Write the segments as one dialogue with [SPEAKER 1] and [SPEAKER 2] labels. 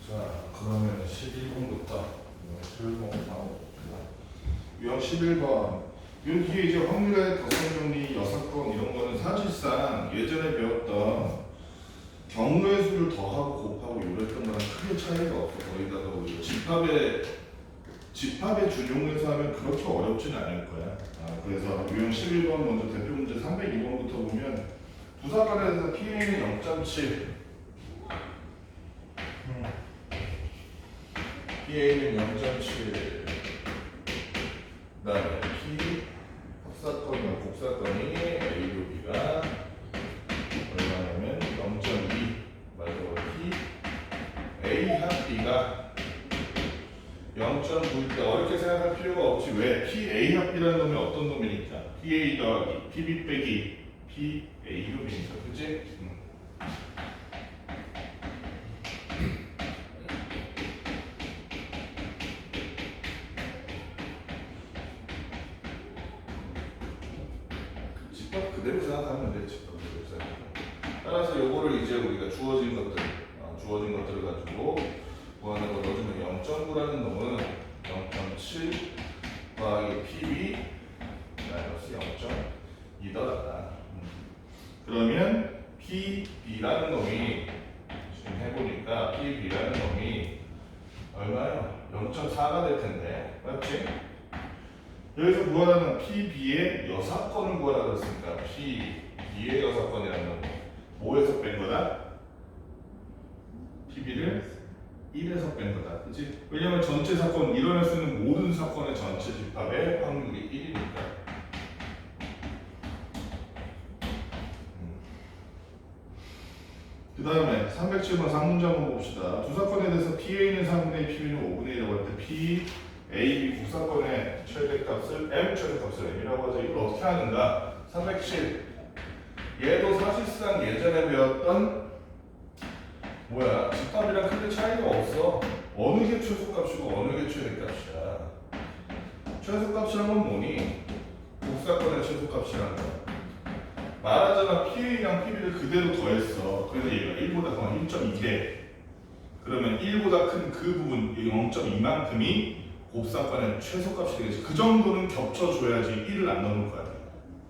[SPEAKER 1] 자, 그러면 11번부터 유형 11번 나오고 유형 11번 여기에 이제 확률의 덧셈 정리 6건 이런 거는 사실상 예전에 배웠던 경우의 수를 더하고 곱하고 이랬던 거랑 크게 차이가 없어. 거기다가 우리가 집합의 준용에서 하면 그렇게 어렵지는 않을 거야. 그래서 유형 11번 먼저 대표 문제 302번부터 보면 부사관에서 PA는 0.7 PA는 0.7 그다음에 P 합사건이나 곱사건이 A, B가 얼마냐면 0.2 말고 P A 합 B가 0.9일 때 어렵게 생각할 필요가 없지. 왜? PA 합 B라는 놈이 어떤 놈이니까 PA 더하기 PB 빼기 PA 놈이니까 그치? 집합 그대로 생각하면 돼. 집합 그대로 생각하면. 따라서 요거를 이제 우리가 주어진 것들을 가지고 구하는 거 넣어주면 0.9라는 놈은 0.7 더하기 PB 마이너스 0.2더라다. 그러면 PB라는 놈이 지금 해보니까 PB라는 놈이 얼마요? 0.4가 될 텐데, 맞지? 여기서 구하라는 PB의 여사건을 구하라 그랬으니까 PB의 여사건이라는 건 뭐에서 뺀 거다? PB를 1에서 뺀 거다. 그치? 왜냐면 전체 사건, 일어날 수 있는 모든 사건의 전체 집합의 확률이 1이니까. 그 다음에 307번 상문제 한번 봅시다. 두 사건에 대해서 PA는 3분의 2, PB는 5분의 1이라고 할 때 P, A, B 두 사건의 최대값을 M 최대값을 M이라고 하죠. 이걸 어떻게 하는가? 307. 얘도 사실상 예전에 배웠던 집합이랑 크게 차이가 없어. 어느 게 최소값이고 어느 게 최대값이야. 최소값이란 건 뭐니? 곱사건의 최소값이라는 거야. 말하자면 PA랑 PB를 그대로 더했어. 그래서 얘가 1보다 더 1.2래. 그러면 1보다 큰 그 부분, 0.2만큼이 곱사건의 최소값이 되겠지. 그 정도는 겹쳐줘야지 1을 안 넣을 거야.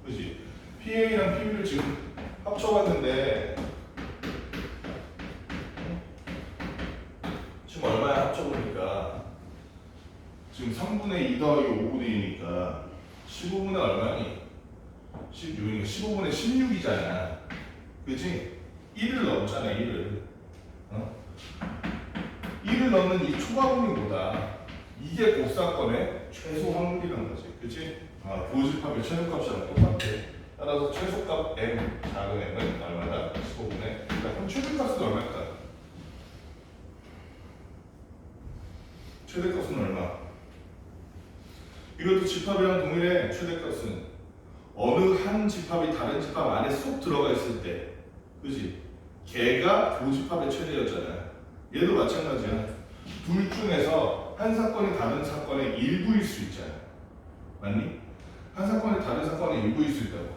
[SPEAKER 1] 그지? PA랑 PB를 지금 합쳐봤는데 지금 얼마야 합쳐보니까 지금 3분의 2 더하기 5분의 2니까 15분의 얼마니? 16이니까 15분의 16이잖아. 그치? 1을 넣었잖아. 1을 1을 넣는 이 초과분이 뭐다? 이게 곱사건의 최소 확률이라는 거지. 그치? 교집합의 최소값이랑 똑같아. 따라서 최소값 M, 작은 M은 얼마다? 15분의 그럼 최대값은 얼마일까? 최대값은 얼마? 이것도 집합이랑 동일해. 최대값은 어느 한 집합이 다른 집합 안에 쏙 들어가 있을 때, 그지? 걔가 교집합의 최대였잖아. 얘도 마찬가지야. 둘 중에서 한 사건이 다른 사건의 일부일 수 있잖아. 맞니? 한 사건이 다른 사건의 일부일 수 있다고.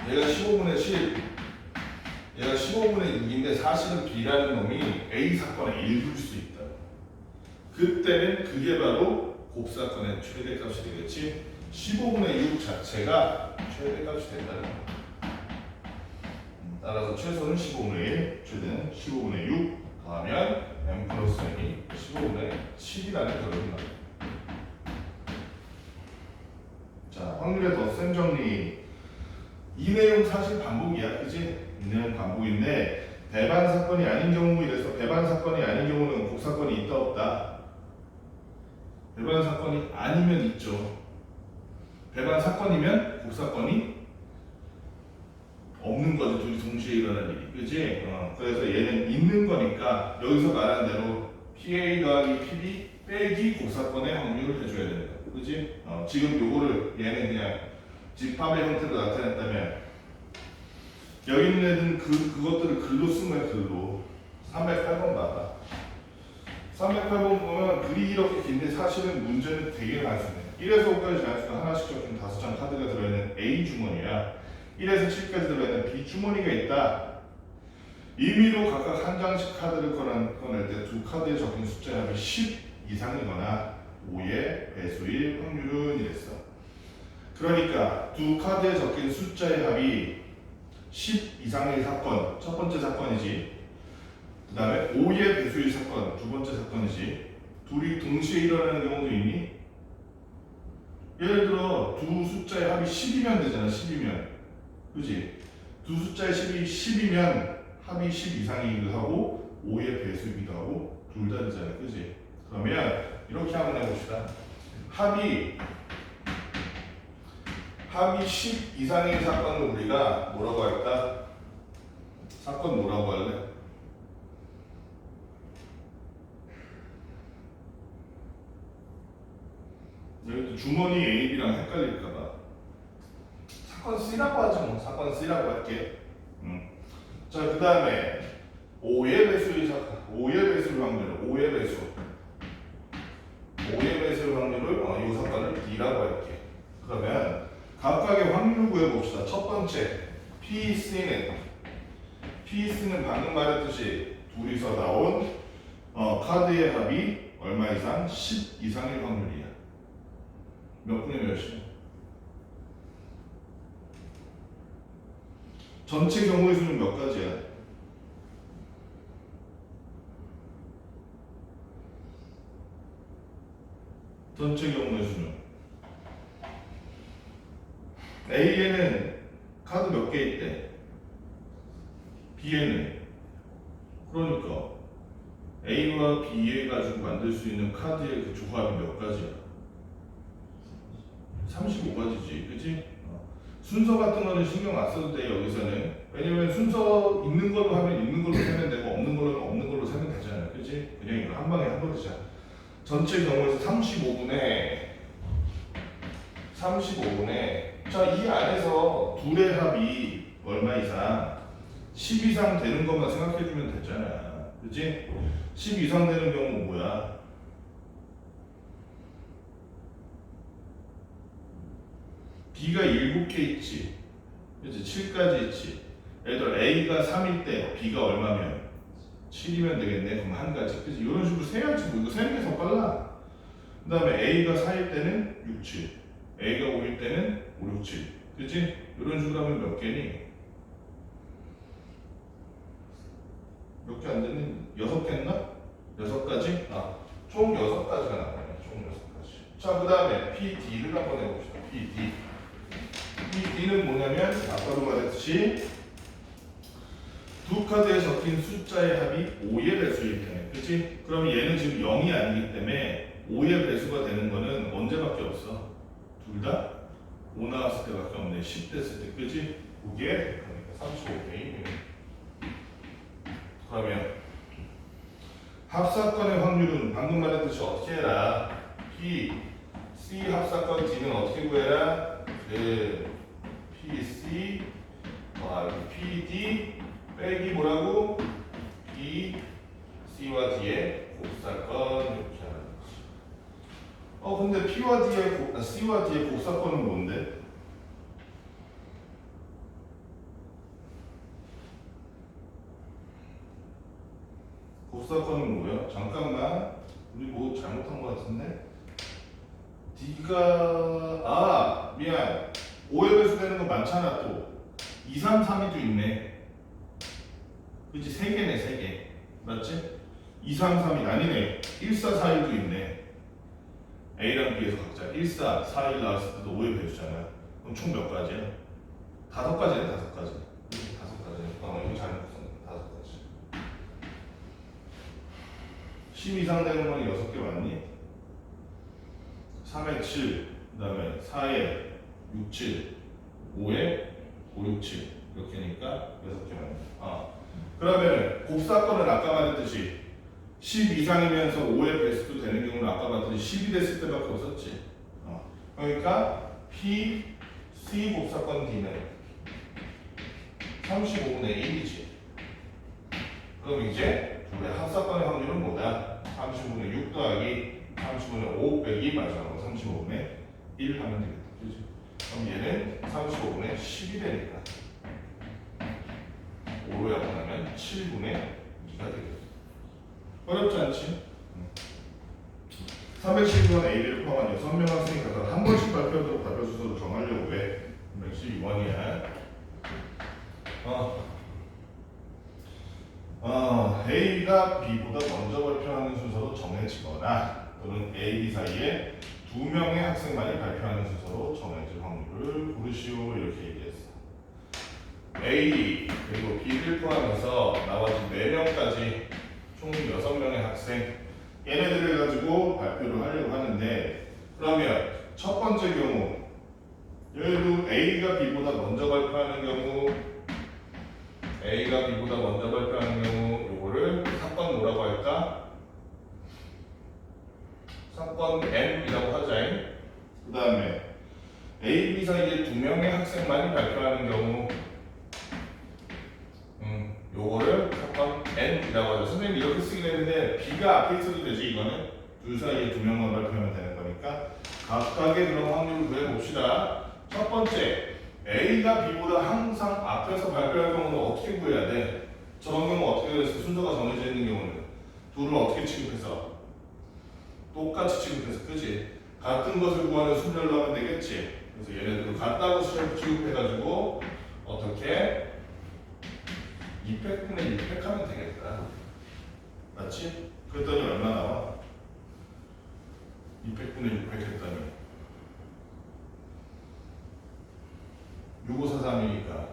[SPEAKER 1] 얘가 15분의 10, 얘가 15분의 6인데 사실은 B라는 놈이 A 사건의 일부일 수 있다. 그때는 그게 바로 곱사건의 최대값이 되겠지. 15분의 6 자체가 최대값이 된다는 거야. 따라서 최소는 15분의 1, 최대는 15분의 6 더하면 M 플러스 M이 15분의 7이라는 결론이 나와요. 자, 확률의 덧셈 정리. 이 내용 사실 반복이야, 그지? 이 내용 반복인데 배반 사건이 아닌 경우 이래서 배반 사건이 아닌 경우는 곱사건이 있다 없다. 배반 사건이 아니면 있죠. 배반 사건이면 곱사건이 없는 거지. 둘이 동시에 일어난 일이, 그지? 그래서 얘는 있는 거니까 여기서 말한 대로 PA 더하기 PB 빼기 곱사건의 확률을 해줘야 되는 거야, 그지? 지금 요거를 얘는 그냥 집합의 형태로 나타냈다면 여기 있는 애들은 그것들을 글로 쓴 거야. 글로 308번 봐봐. 308번 보면 글이 이렇게 긴데 사실은 문제는 되게 단순해. 1에서 5까지 자연수가 하나씩 적힌 5장 카드가 들어있는 A 주머니야. 1에서 7까지 들어있는 B 주머니가 있다. 임의로 각각 한 장씩 카드를 꺼낼 때 두 카드에 적힌 숫자의 합이 10 이상이거나 5의 배수일 확률은 이랬어. 그러니까 두 카드에 적힌 숫자의 합이 10 이상의 사건, 첫 번째 사건이지. 그 다음에 5의 배수일 사건, 두 번째 사건이지. 둘이 동시에 일어나는 경우도 있니? 예를 들어 두 숫자의 합이 10이면 되잖아. 10이면 그지? 두 숫자의 10이면 합이 10 이상이기도 하고 5의 배수이기도 하고 둘 다 되잖아. 그지? 그러면 이렇게 한번 해봅시다. 합이 10 이상의 사건을 우리가 뭐라고 할까? 사건 뭐라고 할래? 여기 주머니 A, B랑 헷갈릴까봐 사건 C라고 하죠. 뭐 사건 C라고 할게. 자, 그 다음에 5의 배수의 확률, 5의 배수 확률을 이 사건을 D라고 할게. 그러면 각각의 확률 구해봅시다. 첫 번째 PC는 방금 말했듯이 둘이서 나온 카드의 합이 얼마 이상? 10 이상의 확률이야. 몇 분의 몇이야? 전체 경우의 수는 몇 가지야? 전체 경우의 수는 A에는 카드 몇 개 있대? B에는 그러니까 A와 B에 가지고 만들 수 있는 카드의 그 조합이 몇 가지야? 35가지지, 그치? 순서 같은 거는 신경 안 써도 돼, 여기서는. 왜냐면 순서 있는 걸로 하면 있는 걸로 세면 되고 없는 걸로 없는 걸로 세면 되잖아, 그치? 그냥 이거 한 방에 한 번이잖아. 전체 경우에서 35분의 자, 이 안에서 둘의 합이 얼마 이상? 10 이상 되는 것만 생각해주면 되잖아, 그치? 10 이상 되는 경우 뭐야? B가 7개 있지, 그치? 7까지 있지. 예를 들어 A가 3일 때 B가 얼마면? 7이면 되겠네. 그럼 한 가지, 그치? 이런 식으로 세야지. 뭐 이거 세는 게 더 빨라. 그 다음에 A가 4일 때는 6, 7, A가 5일 때는 5, 6, 7, 그치? 이런 식으로 하면 몇 개니? 몇 개 안 되는? 6개였나? 6가지? 총 6가지가 나와요. 총 6가지. 자, 그 다음에 PD를 한번 해봅시다. PD는 뭐냐면 아까도 말했듯이 두 카드에 적힌 숫자의 합이 5의 배수일 테네, 그치? 그럼 얘는 지금 0이 아니기 때문에 5의 배수가 되는 거는 언제밖에 없어? 둘 다 5 나왔을 때밖에 없네. 10 됐을 때, 그치? 그게 그러니까 35개인. 그러면 합사건의 확률은 방금 말했듯이 어떻게 해라? P, C 합사건 D는 어떻게 구해라? P, C, P, D 빼기 뭐라고? P, C와 D의 곱사건 이렇게 하는 거지. 근데 P와 D의 C와 D의 곱사건은 뭔데? 곱사건은 뭐야? 잠깐만, 우리 뭐 잘못한 것 같은데? D가 미안, 5의 배수 되는 거 많잖아. 또 2, 3, 3이도 있네. 그치? 3개네, 3개. 맞지? 2, 3, 3이 아니네. 1, 4, 4, 1도 있네. A랑 B에서 각자 1, 4, 4, 1 나왔을 때도 5의 배수잖아. 그럼 총 몇 가지야? 5가지네, 5가지. 5가지. 이거 잘못 썼네. 5가지. 10 이상 되는 건 6개 맞니? 3에 7, 그 다음에 4에 6, 7, 5에 5, 6, 7 이렇게니까 6개 맞네. 그러면 곱사건은 아까 말했듯이 10 이상이면서 5의 배수도 되는 경우는 아까 말했듯이 10이 됐을 때밖에 없었지. 그러니까 P, C 곱사건 D는 35분의 1이지. 그럼 이제 둘의 합사건의 확률은 뭐다? 35분의 6 더하기 35분의 5 빼기 마지막으로 35분의 1 하면 되겠다. 그렇지? 그럼 얘는 35분의 10이 되니까 5로 약분하면 7분의 2가 되겠다. 어렵지 않지? 312번 A를 포함한 6명 학생이 각각 한 번씩 발표하도록 발표 주소를 정하려고 해. 312번이야. A가 B보다 먼저 발표하는 순서로 정해지거나 또는 A, B 사이에 2명의 학생만이 발표하는 순서로 정해질 확률을 고르시오. 이렇게 얘기했어. A 그리고 B를 포함해서 나머지 4명까지 총 6명의 학생 얘네들을 가지고 발표를 하려고 하는데, 그러면 첫 번째 경우 얘도 A가 B보다 먼저 발표하는 경우, A가 B보다 먼저 발표하는 경우 요거를 사건 뭐라고 할까? 사건 N이라고 하자. 그 다음에 A, B 사이에 2명의 학생만이 발표하는 경우 요거를 사건 N이라고 하죠. 선생님이 이렇게 쓰긴 했는데 B가 앞에 있어도 되지. 이거는 둘 사이에 2명만 발표하면 되는 거니까 각각의 그런 확률을 구해봅시다. 첫 번째, A가 B보다 항상 앞에서 발표할 경우는 어떻게 구해야 돼? 저런 경우 어떻게 해서 순서가 정해져 있는 경우는 둘을 어떻게 취급해서? 똑같이 취급해서, 그지? 같은 것을 구하는 순열로 하면 되겠지? 그래서 얘네들도 같다고 취급해가지고 어떻게? 200분의 600 하면 되겠다. 맞지? 그랬더니 얼마 나와? 200분의 600 했더니 6543이니까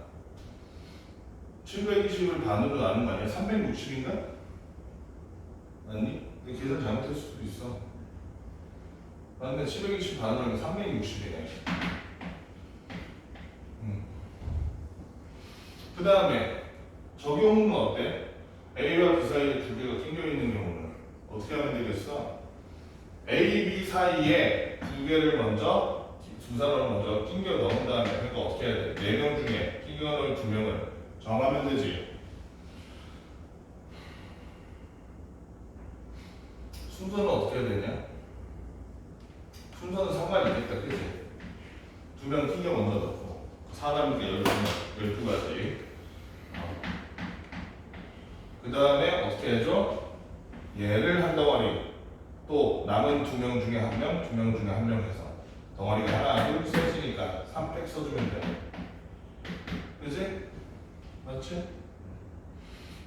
[SPEAKER 1] 720을 반으로 나눈 거 아니야? 360인가? 맞니? 근데 계산 잘못했을 수도 있어. 맞네. 720 반으로 하면 360이네. 그 다음에 적용은 어때? A와 B 사이에 2개가 낑겨있는 경우는 어떻게 하면 되겠어? A, B 사이에 2개를 먼저, 두 사람을 먼저 낑겨 넣은 다음에, 그러니까 어떻게 해야 돼? 4명 중에 낑겨 넣은 2명을 정하면 되지. 순서는 어떻게 해야 되냐? 순서는 상관이 있겠다, 그치? 2명 낑겨 먼저 넣고 사람이니까 12가지. 그 다음에 어떻게 해줘? 얘를 한 덩어리, 또 남은 2명 중에 1명, 2명 중에 1명 해서 덩어리가 하나, 둘, 셋이니까 3팩 써주면 돼. 그치? 맞지?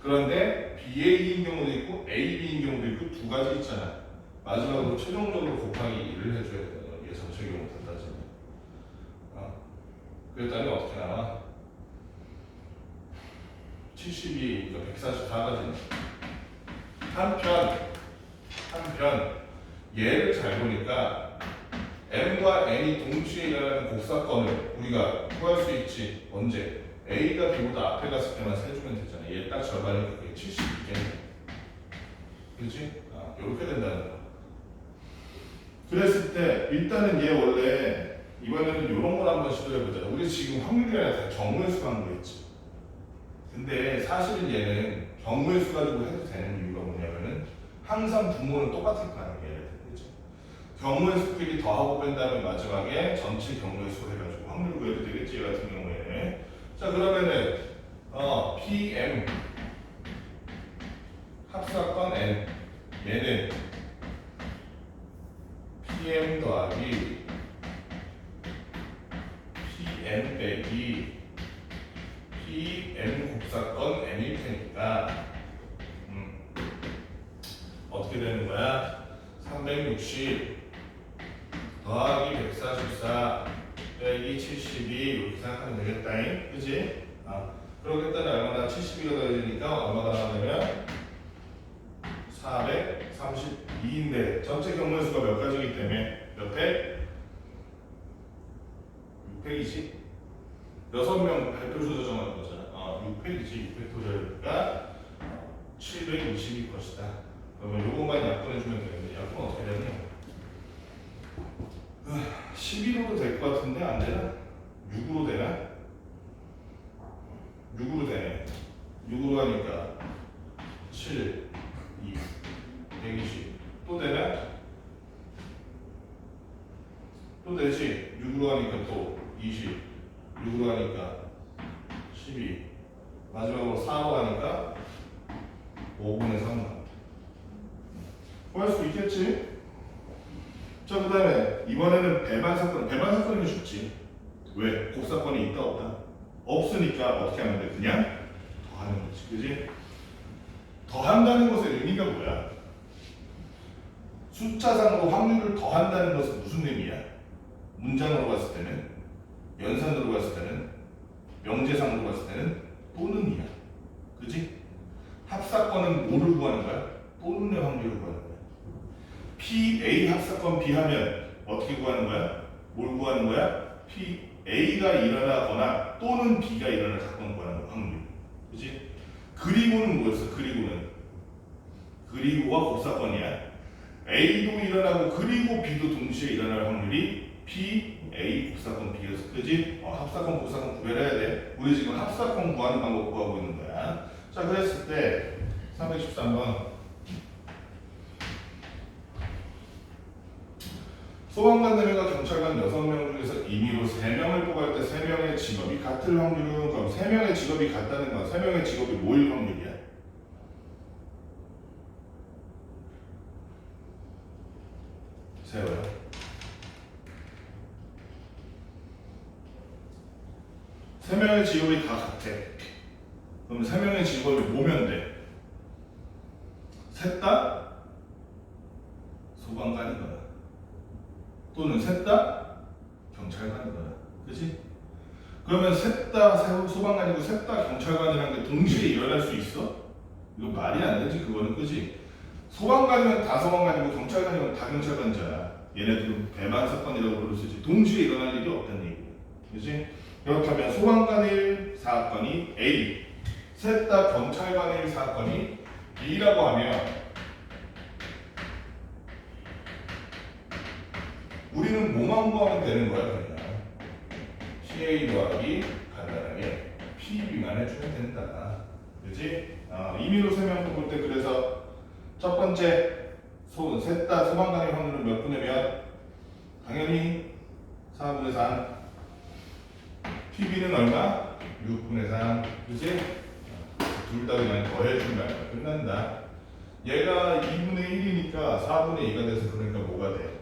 [SPEAKER 1] 그런데 BA인 경우도 있고 AB인 경우도 있고 두 가지 있잖아. 마지막으로 최종적으로 곱하기 1을 해줘야 돼. 이게 전체 경우 다 따지면. 그랬더니 어떻게 나와? 72, 그러니까 144가지네. 한편 얘를 잘 보니까 M과 N이 동시에 일어나는 곡사건을 우리가 구할 수 있지. 언제? A가 B보다 앞에 갔을 때만 세주면 되잖아. 얘 딱 절반이니까 그게 72겠네. 그렇지? 이렇게 된다는 거. 그랬을 때 일단은 얘 원래 이번에는 이런 걸 한번 시도해보자. 우리 지금 확률이 아니라 정무의 수 한 거 있지. 근데 사실은 얘는 경우의 수 가지고 해도 되는 이유가 뭐냐면은 항상 분모는 똑같을 거 아니야. 얘네들. 그치? 경우의 수끼리 더하고 뺀 다음에 마지막에 전체 경우의 수 해가지고 확률 구해도 되겠지. 얘 같은 경우에. 자, 그러면은 PM 합사건 N 얘는 PM 더하기 PM 빼기 PM 곱사건 N일 테니까 어떻게 되는 거야? 360 더하기 144 빼기 72 이렇게 생각하면 되겠다잉. 그치? 그러겠다니 얼마나 72가 더해지니까 얼마가 나오냐면 432인데 전체 경우의 수가 몇 가지이기 때문에 몇 팩? 6팩이지? 6명 발표 주소 정하는 거잖아. 6팩이지. 6팩 도저니까 720일 것이다. 그러면 요것만 약분해주면 되는데 약분 어떻게 되냐? 11호도 될 것 같은데 안 되나? 6으로 되나? 6으로 되네. 6으로 하니까 7, 2, 120. 또 되나? 또 되지. 6으로 하니까 또 20. 6으로 하니까 12. 마지막으로 4로 하니까 5분의 3만. 구할 수 있겠지? 자, 그 다음에 이번에는 배만 사건. 배만 사건이면 쉽지. 왜? 곱사건이 있다 없다? 없으니까 어떻게 하면 돼? 그냥 더하는 거지. 그지? 더한다는 것의 의미가 뭐야? 숫자상으로 확률을 더한다는 것은 무슨 의미야? 문장으로 봤을 때는, 연산으로 봤을 때는, 명제상으로 봤을 때는 또는이야. 그지? 합사건은 뭐를 구하는 거야? 또는의 확률을 구하는 거야. P, A 합사건 B 하면 어떻게 구하는 거야? 뭘 구하는 거야? P, A가 일어나거나 또는 B가 일어날 사건 구하는 거, 확률. 그지? 그리고는 뭐였어? 그리고가 곱사건이야. A도 일어나고 그리고 B도 동시에 일어날 확률이 P, A, 곱사건 B였어. 그지? 합사건, 곱사건 구별해야 돼. 우리 지금 합사건 구하는 방법 구하고 있는 거야. 자, 그랬을 때 313번 소방관 4명과 경찰관 6명 중에서 임의로 3명을 뽑을 때 3명의 직업이 같을 확률은, 그럼 3명의 직업이 같다는 건 3명의 직업이 뭐일 확률이야? 세워요. 세 명의 직업이 다 같아. 그럼 3명의 직업이 뭐면 돼? 셋 다 소방관이거나 또는 셋 다 경찰관이거나. 그치? 그러면 셋 다 소방관이고 셋 다 경찰관이라는 게 동시에 일어날 수 있어? 이거 말이 안 되지. 그거는. 그치? 소방관이면 다 소방관이고 경찰관이면 다 경찰관이잖아. 얘네들은 배만 사건이라고 부를 수 있지. 동시에 일어날 일이 없다는 얘기야. 그치? 그렇다면 소방관일 사건이 A, 셋 다 경찰관일 사건이 B라고 하면 우리는 뭐만 구하면 되는 거야? 그냥 CA 더하기 간단하게 PB만 해주면 된다. 그치? 임의로 설명 볼 때 그래서 첫 번째 셋 다 소방관의 확률은 몇 분의 몇? 당연히 4분의 3. PB는 얼마? 6분의 3. 그치? 둘 다 그냥 더해주면 끝난다. 얘가 2분의 1이니까 4분의 2가 돼서 그러니까 뭐가 돼?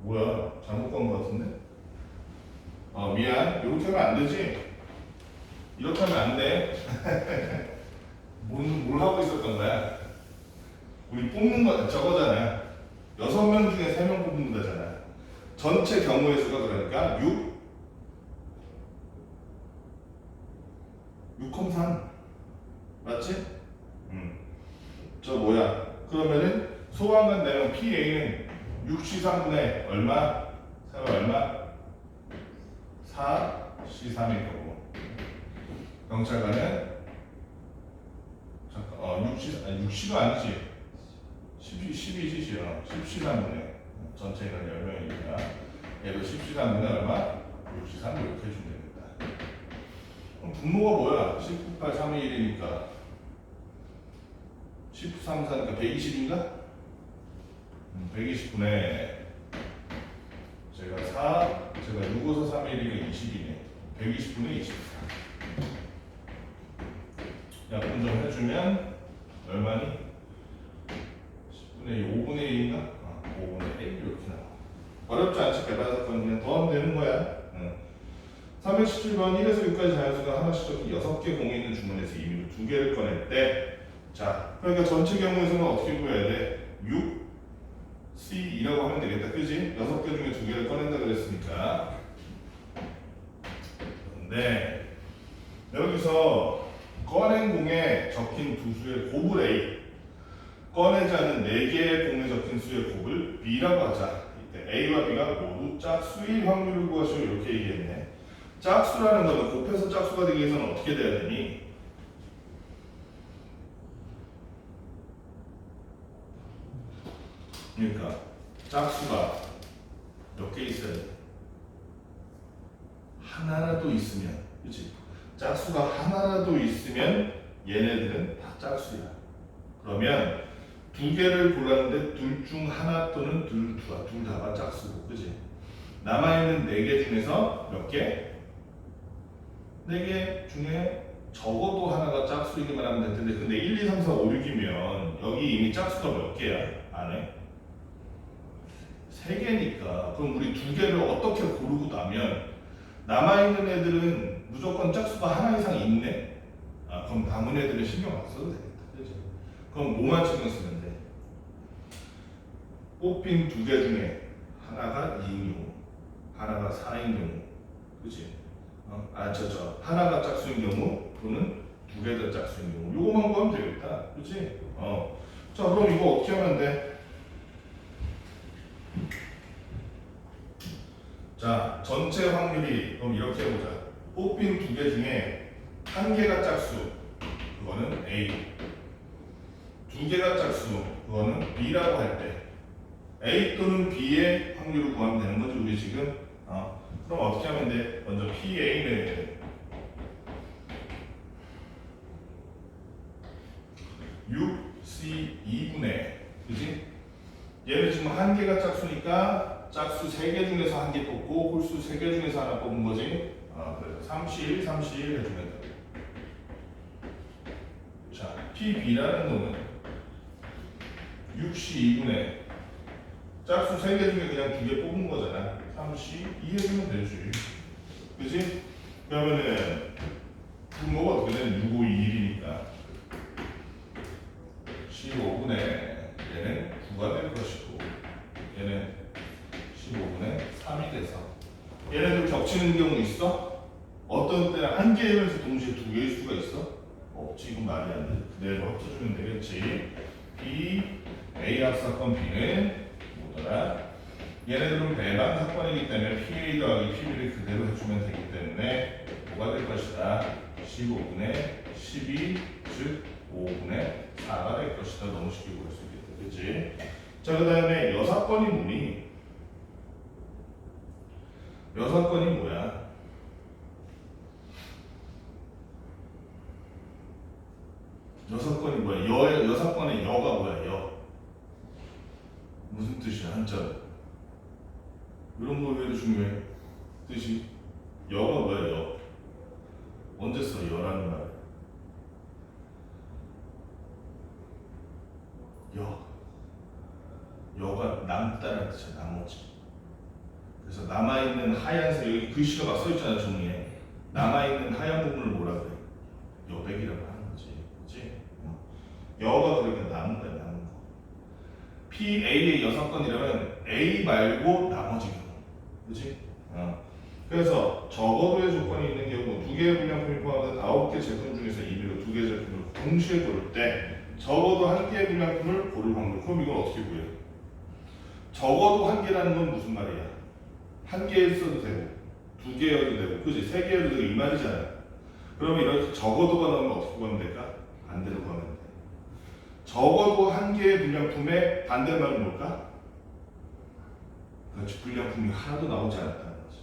[SPEAKER 1] 뭐야? 잘못 건 거 같은데? 미안. 이렇게 하면 안 되지? 이렇게 하면 안 돼. 뭘 하고 있었던 거야? 우리 뽑는 거 저거잖아. 6명 중에 3명 뽑는 거잖아. 전체 경우의 수가 그러니까 6,3 맞지? 저 뭐야? 그러면은 소방관 4명 PA는 6C3분의 얼마? 4가 얼마? 4C3일 거고 경찰관은 6C가 아니지 12C지 10C3분의 전체 인원 10명이니까 얘도 10C3분의 얼마? 6C3 이렇게 해주면 됩니다. 그럼 분모가 뭐야? 10, 9, 8, 3, 2, 1이니까 13, 4니까 120인가? 120분의 제가 4, 제가 6, 5, 4, 3, 1이니까 20이네. 120분의 24. 약분 좀 해주면 얼마니? 10분의 5분의 1인가? 5분의 1 이렇게 나와. 어렵지 않지? 배반사건 그냥 더하면 되는 거야. 317번 1에서 6까지 자연수가 하나씩 적힌 6개 공에 있는 주문에서 임의로 2개를 꺼냈대. 자, 그러니까 전체 경우에서는 어떻게 구해야 돼? 6, C2라고 하면 되겠다. 그지? 6개 중에 2개를 꺼낸다 그랬으니까. 근데 여기서 꺼낸 공에 적힌 두 수의 곱을 A, 꺼내지 않은 4개의 공에 적힌 수의 곱을 B라고 하자. 이때 A와 B가 모두 짝수일 확률을 구하시오. 이렇게 얘기했네. 짝수라는 거는 곱해서 짝수가 되기 위해서는 어떻게 돼야 되니? 그러니까 짝수가 몇 개 있어야 돼? 하나라도 있으면, 그치? 짝수가 하나라도 있으면 얘네들은 다 짝수야. 그러면 2개를 골랐는데 둘 중 하나 또는 둘 다가 짝수고, 그치? 남아있는 4개 중에서 몇 개? 4개 중에 적어도 하나가 짝수 짝수이기만 하면 될 텐데 근데 1, 2, 3, 4, 5, 6이면 여기 이미 짝수가 몇 개야? 안에? 3개니까 그럼 우리 2개를 어떻게 고르고 나면 남아있는 애들은 무조건 짝수가 하나 이상 있네? 아 그럼 남은 애들은 신경 안 써도 되겠다. 그치? 그럼 뭐만 신경 쓰면 돼? 뽑힌 2개 중에 하나가 2인 경우 하나가 4인 경우 그치? 하나가 짝수인 경우 또는 2개 다 짝수인 경우 요거만 구하면 되겠다. 그치? 자 그럼 이거 어떻게 하면 돼? 자 전체 확률이 그럼 이렇게 해보자. 뽑힌 2개 중에 1개가 짝수 그거는 A 2개가 짝수 그거는 B라고 할 때 A 또는 B의 확률을 구하면 되는 거지 우리 지금. 그럼 어떻게 하면 돼? 먼저 PA는 6C2분의 그지? 얘는 지금 1개가 짝수니까 짝수 3개 중에서 1개 뽑고 홀수 3개 중에서 하나 뽑은 거지. 그래서 3C1, 3C1 해주면 돼. 자, PB라는 놈은 6C2분의 짝수 3개 중에 그냥 2개 뽑은 거잖아. 3C2 해주면 되지. 그지? 그러면은 분모가 어떻게 되는 6, 5, 2, 1이니까 15분의 얘는 9가 될 것이고 얘는 15분의 3이 돼서 얘네들 겹치는 경우 있어? 어떤 때는 1개면서 동시에 2개일 수가 있어? 없지. 이건 말이 안 돼. 그대로 합쳐주면 되겠지. B, A 합사건 B는 뭐더라? 얘네들은 배만 사건이기 때문에 PA 더하기 PB를 그대로 해주면 되기 때문에 뭐가 될 것이다? 15분의 12, 즉 5분의 4가 될 것이다. 너무 쉽게 구할 수 있겠다. 그치? 자, 그 다음에 여사건이 뭐니? 여사건이 뭐야? 여사건이 뭐야? 여사건의 여가 뭐야? 여. 무슨 뜻이야? 한자로. 이런 거 왜도 중요해? 뜻이. 여가 뭐야? 여. 언제 써? 여라는 말. 여가 남다라는 뜻이야. 나머지. 그래서 남아있는 하얀색 여기 글씨가 막 써있잖아. 종이에. 남아있는 하얀 부분을 뭐라 그래? 여백이라고 하는 거지. 그치? 여가 그러니까 남은 거야. 남은 거. PA의 여사건이라면 A 말고 나머지 경우. 그치? 그래서 적어도의 조건이 있는 경우 2개의 불량품이 포함된 9개 제품 중에서 임의로 2개 제품을 동시에 고를 때 적어도 1개의 불량품을 고를 확률. 그럼 이건 어떻게 구해? 적어도 1개라는 건 무슨 말이야? 1개 써도 되고 2개여도 되고 그지? 3개여도 되고 이 말이잖아. 그러면 이렇게 적어도가 나오면 어떻게 구하면 될까? 반대로 구하면 돼. 적어도 1개의 불량품의 반대말은 뭘까? 그렇지. 불량품이 하나도 나오지 않았다는 거지.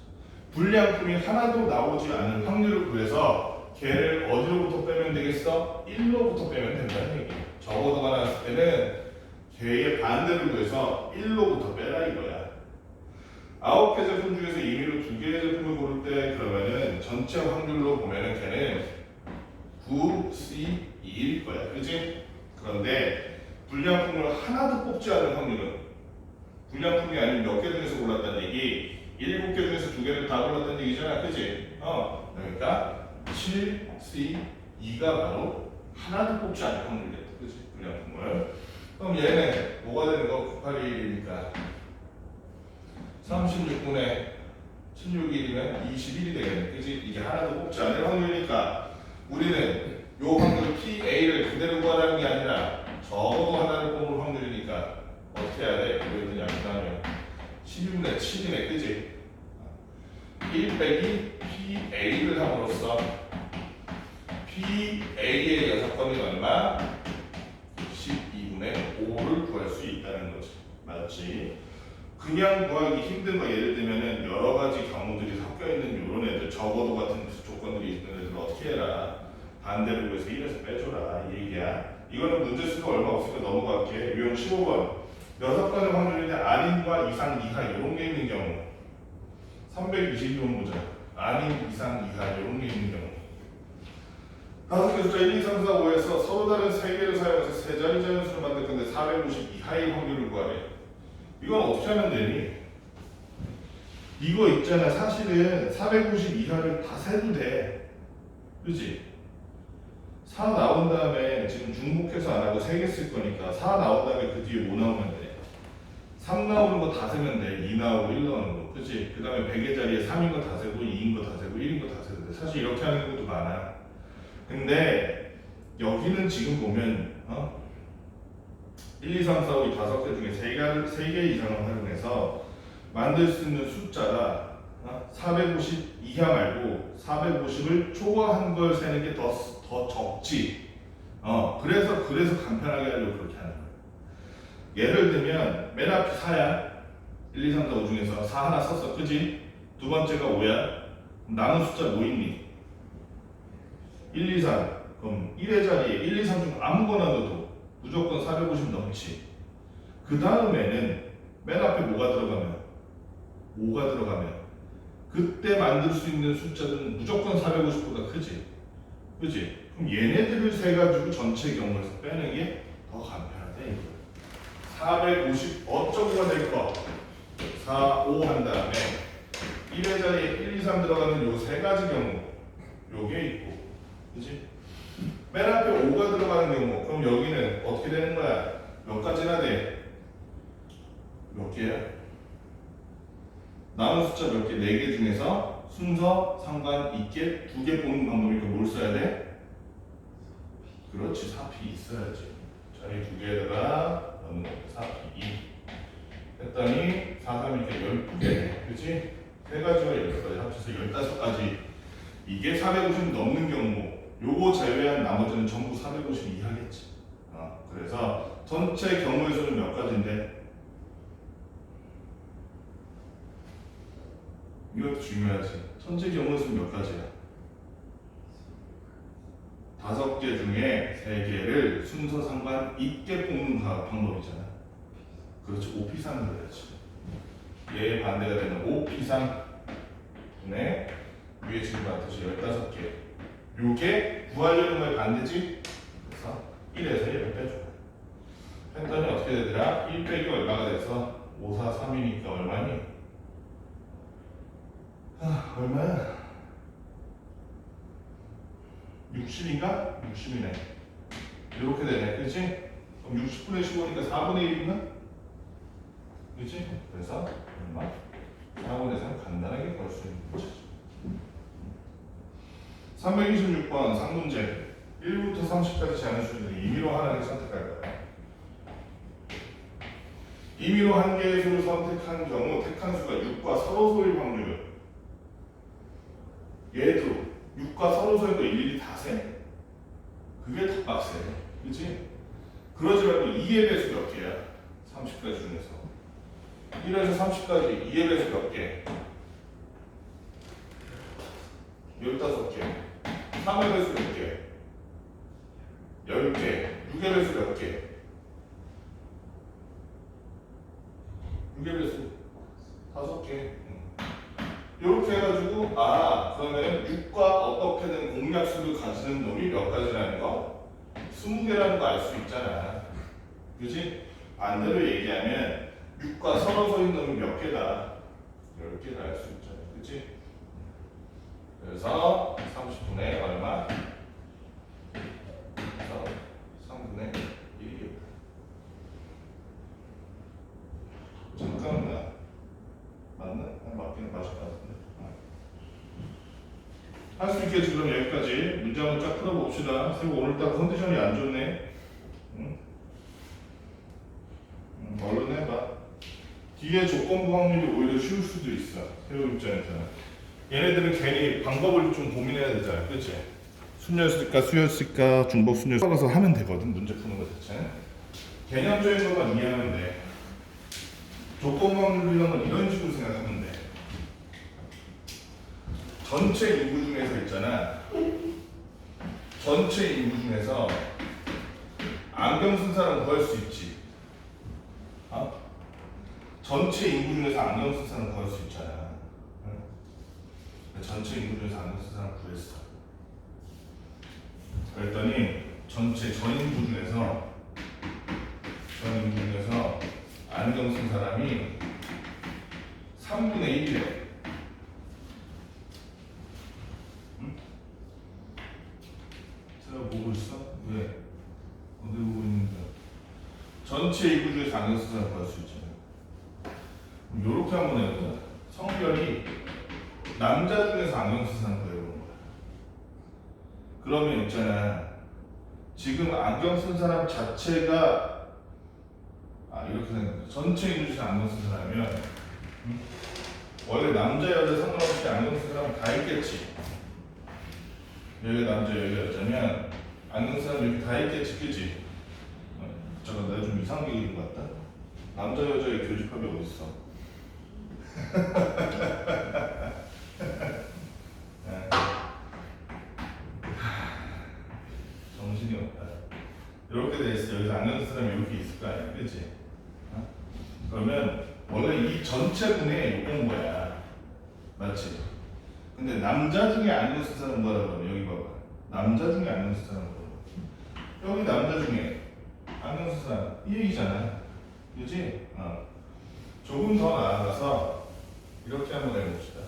[SPEAKER 1] 불량품이 하나도 나오지 않을 확률을 구해서 걔를 어디로부터 빼면 되겠어? 1로부터 빼면 된다는 얘기야. 적어도가 나왔을 때는 걔의 반대를 구해서 1로부터 빼라 이거야. 9개 제품 중에서 임의로 2개의 제품을 고를 때 그러면은 전체 확률로 보면은 걔는 9C2일 거야. 그치? 그런데 불량품을 하나도 뽑지 않을 확률은 불량품이 아닌 몇 개 중에서 골랐다는 얘기 7개 중에서 2개를 다 골랐다는 얘기잖아. 그치? 그러니까 7C2가 바로 하나도 뽑지 않을 확률이겠다. 그치? 불량품을. 그럼 얘는 뭐가 되는 거? 981이니까 36분의 761이면 21이 되겠네. 그치? 이게 하나도 뽑지 않을 확률이니까 우리는 요 확률 PA를 그대로 구하라는 게 아니라 적어도 하나를 뽑을 확률이니까 어떻게 해야 돼? 이거 그냥 하면 12분의 7이네. 그치? 1 빼기 PA를 함으로써 PA의 여사건이 얼마? 12분의 5를 구할 수 있다는 거지. 맞지? 그냥 구하기 힘든 거 예를 들면은 여러 가지 경우들이 섞여 있는 이런 애들 적어도 같은 조건들이 있는 애들 어떻게 해라? 반대로 해서 1에서 빼줘라 이 얘기야. 이거는 문제 수가 얼마 없으니까 넘어갈게. 유형 15번. 6건의 확률인데 아닌과 이상 이하 이런 게 있는 경우 322번 보자. 아닌 이상 이하 이런 게 있는 경우 5개 숫자 1, 2, 3, 4, 5에 또 다른 세 개를 사용해서 세 자리 자연수를 만들 건데 450 이하의 확률을 구하래. 이건 어떻게 하면 되니? 이거 있잖아. 사실은 450 이하를 다 세도 돼. 그치? 4 나온 다음에 지금 중복해서 안 하고 3개 쓸 거니까 4 나온 다음에 그 뒤에 뭐 나오면 돼? 3 나오는 거 다 세면 돼. 2 나오고 1 나오는 거. 그치? 그 다음에 100의 자리에 3인 거 다 세고 2인 거 다 세고 1인 거 다 세도 돼. 사실 이렇게 하는 경우도 많아. 근데 여기는 지금 보면 1, 2, 3, 4, 5, 5개 중에 3개 이상을 활용해서 만들 수 있는 숫자가 450 이하 말고 450을 초과한 걸 세는 게 더 적지. 그래서 간편하게 하려고 그렇게 하는 거예요. 예를 들면 맨 앞이 4야. 1, 2, 3, 4, 5 중에서 4 하나 썼어. 그지? 두 번째가 5야. 남은 숫자 뭐 있니? 1, 2, 3. 그럼 1의 자리에 1, 2, 3 중 아무거나 넣어도 무조건 450 넘지. 그 다음에는 맨 앞에 뭐가 들어가면 5가 들어가면 그때 만들 수 있는 숫자는 무조건 450보다 크지. 그지? 그럼 얘네들을 세가지고 전체 경우에서 빼는 게 더 간편하다 이거야. 450 어쩌고가 될 거 4, 5 한 다음에 1의 자리에 1, 2, 3 들어가는 요 세 가지 경우 요게 있고 그지? 맨 앞에 5가 들어가는 경우 그럼 여기는 어떻게 되는 거야? 몇 가지나 돼? 몇 개야? 남은 숫자 몇 개? 4개 중에서 순서 상관있게 2개 뽑는 방법이니까 뭘 써야 돼? 그렇지 4P 있어야지. 자리 2개에다가 넣는 거 4P 2 했더니 4, 3 이렇게 12개 그치? 3가지와 10가지 합쳐서 15가지 이게 450 넘는 경우 요거 제외한 나머지는 전부 450 이하겠지. 그래서 전체 경우의 수는 몇 가지인데 이것도 중요하지. 전체 경우의 수는 몇 가지야? 5개 중에 3개를 순서 상관 있게 뽑는 방법이잖아. 그렇지. 5P3을 해야지. 얘의 반대가 되는 5P3 분의 위에 지금 봤듯이 15개 요게 구하려는 거의 반대지? 그래서 1에서 1을 빼줘. 했더니 어떻게 되더라? 1 빼기 얼마가 돼서 5, 4, 3이니까 얼마니? 얼마야? 60인가? 60이네. 이렇게 되네. 그치? 그럼 60분의 15니까 4분의 1인가? 그치? 그래서 얼마? 4분의 3 간단하게 구할 수 있는 문제죠. 326번 상문제 1부터 30까지 제한의 수를 임의로 하나를 선택할 거야. 임의로 한 개의 수를 선택한 경우 택한 수가 6과 서로소일 확률 얘도 6과 서로소인 거 일일이 다 세? 그게 더 빡세. 그치? 그러지 말고 2의 배수 몇 개야? 30까지 중에서 1에서 30까지 2의 배수 몇 개? 15개 3의 배수 몇 개? 10개 6의 배수 몇 개? 6의 배수 5개 이렇게 해가지고 그러면 6과 어떻게든 공약수를 가지는 놈이 몇 가지라는 거? 20개라는 거 알 수 있잖아. 그치? 반대로 얘기하면 6과 서로서인 놈이 몇 개다? 10개를 알 수 있잖아. 그치? 그래서 30분의 얼마? 그래서 3분의 1이겠다. 잠깐만. 맞나? 맞기는 맞을 것 같은데. 할 수 있겠지. 그럼 여기까지 문제 한번 쫙 풀어봅시다. 세고 오늘따라 컨디션이 안 좋네. 응? 얼른 해봐. 뒤에 조건부 확률이 오히려 쉬울 수도 있어. 세우 입장에서는. 얘네들은 괜히 방법을 좀 고민해야 되잖아. 그치? 순열수일까 수열수일까 중복 순열 써가서 하면 되거든. 문제 푸는 거 자체는. 개념적인 것만 이해하면 돼. 조건부 확률이란 건 이런 식으로 생각하면 돼. 전체 인구 중에서 있잖아. 전체 인구 중에서 안경 쓴 사람 구할 수 있지. 전체 인구 중에서 안경 쓴 사람 구할 수 있잖아. 전체 인구 중에서 안경 쓴 사람 구했어. 그랬더니 전체 전인구 중에서 안경 쓴 사람이 3분의 1이래. 응? 제가 보고 있어? 왜? 어디 보고 있는데? 전체 인구 중에서 안경 쓴 사람 구할 수 있잖아요. 요렇게 한번 해보자. 성별이 남자 중에서 안경 쓴 사람 구해보는 거야. 그러면 있잖아. 지금 안경 쓴 사람 자체가 이렇게 생각해. 전체 인구 중에서 안경 쓴 사람이면 원래 남자 여자 상관없이 안경 쓴 사람은 다 있겠지. 여기가 남자 여기가 여자면 안경 쓴 사람 이렇게 다 있겠지, 그치? 잠깐 내가 좀 이상하게 그린 것 같다. 남자 여자의 교집합이 어딨어? 정신이 없다. 이렇게 돼 있어. 여기서 안경 쓴 사람이 이렇게 있을 거 아니야, 그치? 그러면 원래 이 전체 분에 요건 거야. 맞지? 근데 남자 중에 안경 쓴 사람은 뭐라 그러면 여기 봐봐. 남자 중에 안경 쓴 사람은 뭐라 여기 남자 중에 안경 쓴 사람 이 얘기잖아. 그지? 조금 더 나아가서 이렇게 한번 해봅시다.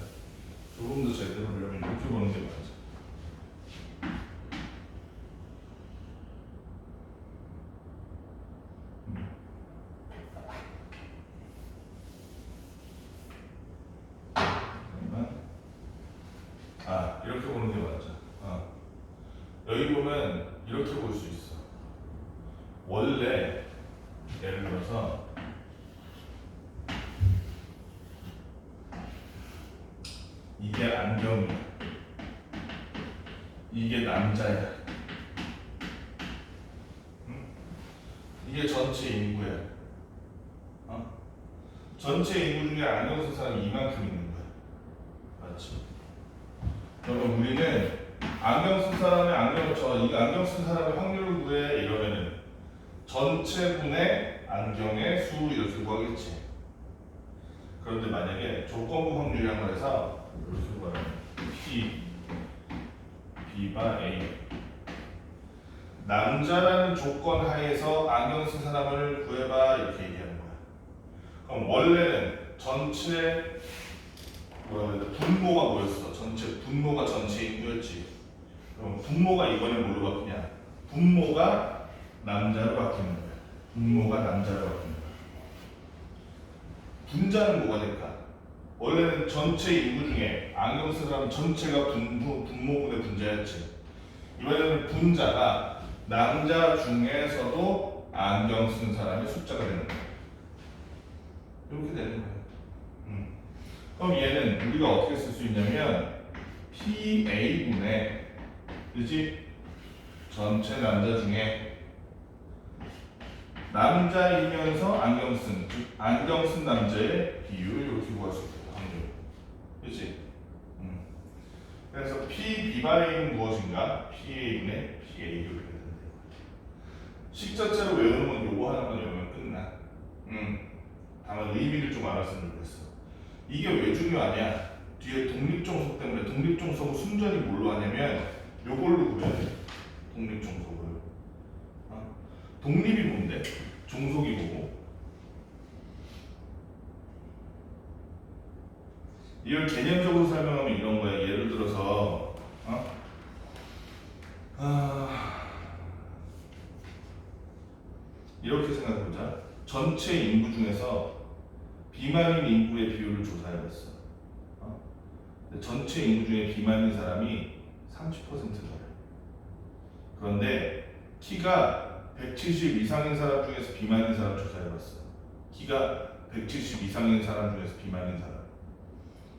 [SPEAKER 1] 조금 더 제대로 보려면 이렇게 보는 게 맞아. 이렇게 보는 게 맞아. 여기 보면 이렇게 볼 수 있어. 원래 예를 들어서 이게 안경이야. 이게 남자야. 이게 전체 인구야. 전체 인구 중에 안경 쓴 사람이 이만큼 있는 거야. 맞지? 그러면 우리는 안경 쓴 사람의 이 안경 쓴 사람의 확률을 구해 이러면은 전체 분의 안경의 수 이렇게 구하겠지. 그런데 만약에 조건부 확률이란 걸 해서 이렇게 구하면 P, B가 A 남자라는 조건 하에서 안경 쓴 사람을 구해봐 이렇게 얘기하는 거야. 그럼 원래는 전체 분모가 뭐였어? 분모가 전체 인구였지. 그럼 분모가 이번에 뭘로 바뀌냐? 분모가 남자로 바뀌는 거야. 분모가 남자로 바뀌는 거야. 분자는 뭐가 될까? 원래는 전체 인구 중에 안경 쓴 사람 전체가 분모분의 분자였지. 이번에는 분자가 남자 중에서도 안경 쓴 사람의 숫자가 되는 거야. 이렇게 되는 거야. 그럼 얘는 우리가 어떻게 쓸 수 있냐면 PA분의 그지? 전체 남자 중에 남자이면서 안경 쓴 남자의 비율 이렇게 구할 수 있어요. 확률. 그치? 그래서 PB바이는 무엇인가? PA분의 PA 이렇게 되는데 식자체로 외우는 건 요거 하나만 외우면 끝나. 다만 의미를 좀 알았으면 좋겠어. 이게 왜 중요하냐? 뒤에 독립종속 때문에 독립종속을 순전히 뭘로 하냐면 요걸로 구해야 돼. 독립종속을. 독립이 뭔데? 종속이 뭐고? 이걸 개념적으로 설명하면 이런 거야. 예를 들어서 이렇게 생각해보자. 전체 인구 중에서 비만인 인구의 비율을 조사해봤어. 전체 인구 중에 비만인 사람이 30%래. 그런데 키가 170 이상인 사람 중에서 비만인 사람 조사해봤어. 키가 170 이상인 사람 중에서 비만인 사람.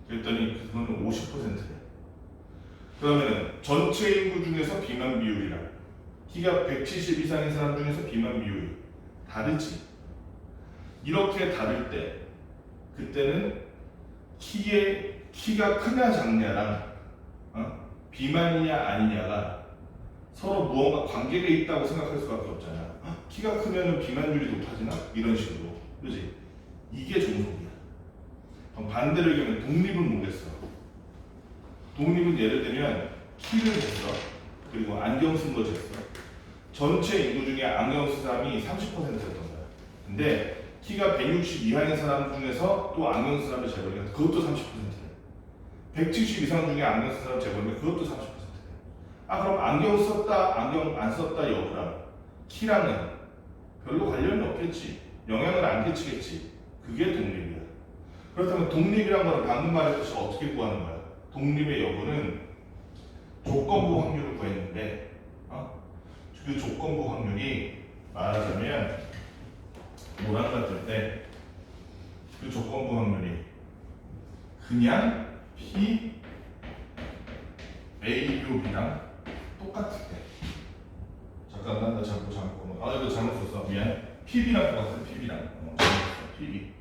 [SPEAKER 1] 그랬더니 그거는 50%래. 그러면 전체 인구 중에서 비만 비율이랑 키가 170 이상인 사람 중에서 비만 비율이 다르지. 이렇게 다를 때 그때는 키가 크냐 작냐랑 비만이냐 아니냐가 서로 무언가 관계가 있다고 생각할 수밖에 없잖아. 키가 크면 비만율이 높아지나? 이런 식으로. 그지? 이게 종속이야. 그럼 반대로 얘기하면 독립은 뭐겠어? 독립은 예를 들면 키를 쟀어. 그리고 안경 쓴 거 쟀어. 전체 인구 중에 안경 쓴 사람이 30%였던 거야. 근데 키가 160 이하인 사람 중에서 또 안경 쓴 사람을 재보니까 그것도 30%래. 170 이상 중에 안경 쓴 사람 재보면 그것도 30%래. 아 그럼 안경 썼다, 안경 안 썼다 여부랑 키랑은 별로 관련이 없겠지. 영향을 안 끼치겠지. 그게 독립이야. 그렇다면 독립이란 거는 방금 말했듯이 어떻게 구하는 거야? 독립의 여부는 조건부 확률을 구했는데 그 조건부 확률이 말하자면 뭐랑 같을 때 그 조건부 확률이 그냥 P A 표 B랑 똑같을 때 잠깐 나 잘못 이거 잘못 썼어 미안 PB랑 똑같아 PB랑 잘못 썼어 PB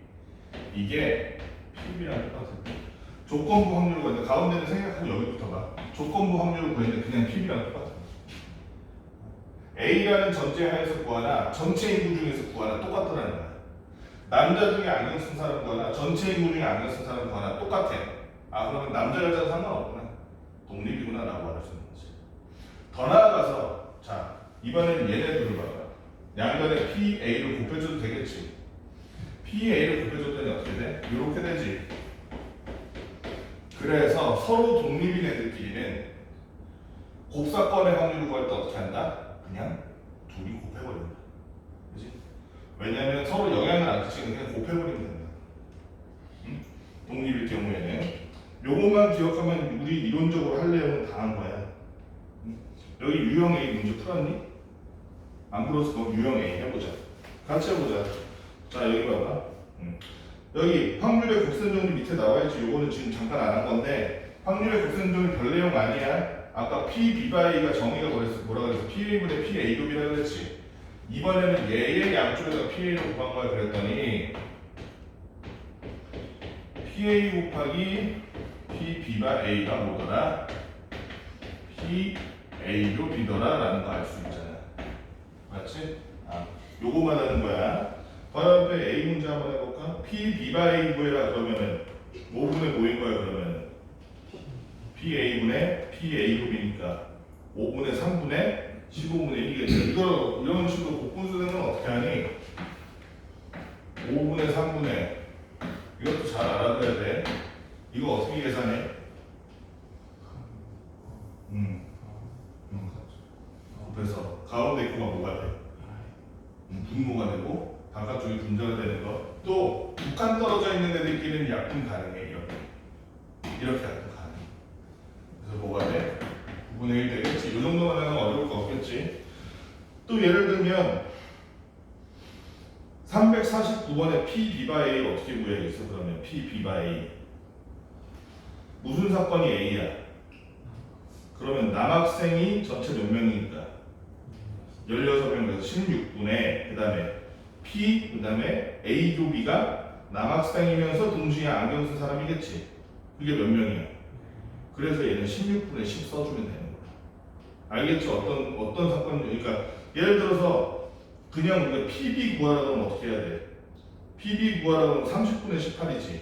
[SPEAKER 1] 이게 PB랑 똑같을 때 조건부 확률을 구했는데 가운데는 생각하고 여기부터 봐 조건부 확률을 구했는데 그냥 PB랑 똑같아 A라는 전제 하에서 구하나 전체 인구 중에서 구하나 똑같더라는 거야 남자 중에 안경 쓴 사람 구하나 전체 인구 중에 안경 쓴 사람 구하나 똑같아 아 그러면 남자 여자는 상관없구나 독립이구나 라고 할 수 있는 거지 더 나아가서 자 이번엔 얘네들을 봐봐 양변에 PA를 곱해줘도 되겠지 PA를 곱해줬더니 어떻게 돼? 이렇게 되지 그래서 서로 독립인 애들끼리는 곱사건의 확률을 구할 때 어떻게 한다? 그냥 둘이 곱해버린다 그치? 왜냐하면 서로 영향을 안 끼치는 그냥 곱해버리면 된다 독립일 경우에는 요것만 기억하면 우리 이론적으로 할 내용은 다 한 거야 여기 유형 A 문제 풀었니? 안 풀었을 거면 유형 A 해보자 같이 해보자 자 여기 봐봐 여기 확률의 곡선 정리 밑에 나와있지 요거는 지금 잠깐 안 한 건데 확률의 곡선 정리 별 내용 아니야 아까 P, B by A가 정의가 뭐라 그랬어? PA분의 PA 곱이라고 그랬지 이번에는 얘의 양쪽에다가 PA를 곱한 거야 그랬더니 PA 곱하기 P, B by A가 뭐더라? P, A로 B더라 라는 거 알 수 있잖아 맞지? 요거만 하는 거야 바로 앞에 A 문제 한번 해볼까? P, B by A 구해라 그러면은 5분의 뭐인 거야 그러면 PA분의 PA급이니까 5분의 3분의 15분의 1이겠죠. 이거 이런 식으로 곱분수되는 건 어떻게 하니? 5분의 3분의 이것도 잘 알아둬야 돼. 이거 어떻게 계산해? 그래서 가운데 있고가 뭐가 돼? 분모가 되고 바깥쪽이 분자가 되는 거. 또 북한 떨어져 있는 애들끼리는 약분 가능해 이렇게 약분 가능해. 그래서 뭐가 돼? 9분의 1 되겠지. 이 정도만 하면 어려울 거 없겠지. 또 예를 들면 349번에 P, B by A 어떻게 구해야겠어? 그러면 P, B by A 무슨 사건이 A야? 그러면 남학생이 전체 몇 명이니까? 16명에서 16분에 그 다음에 P, 그 다음에 A 교비가 남학생이면서 동시에 안경 쓴 사람이겠지. 그게 몇 명이야? 그래서 얘는 16분에 10 써주면 되는 거야. 알겠죠? 어떤 사건, 그러니까 예를 들어서 그냥 우리가 PB 구하라고 하면 어떻게 해야 돼? PB 구하라고 하면 30분의 18이지.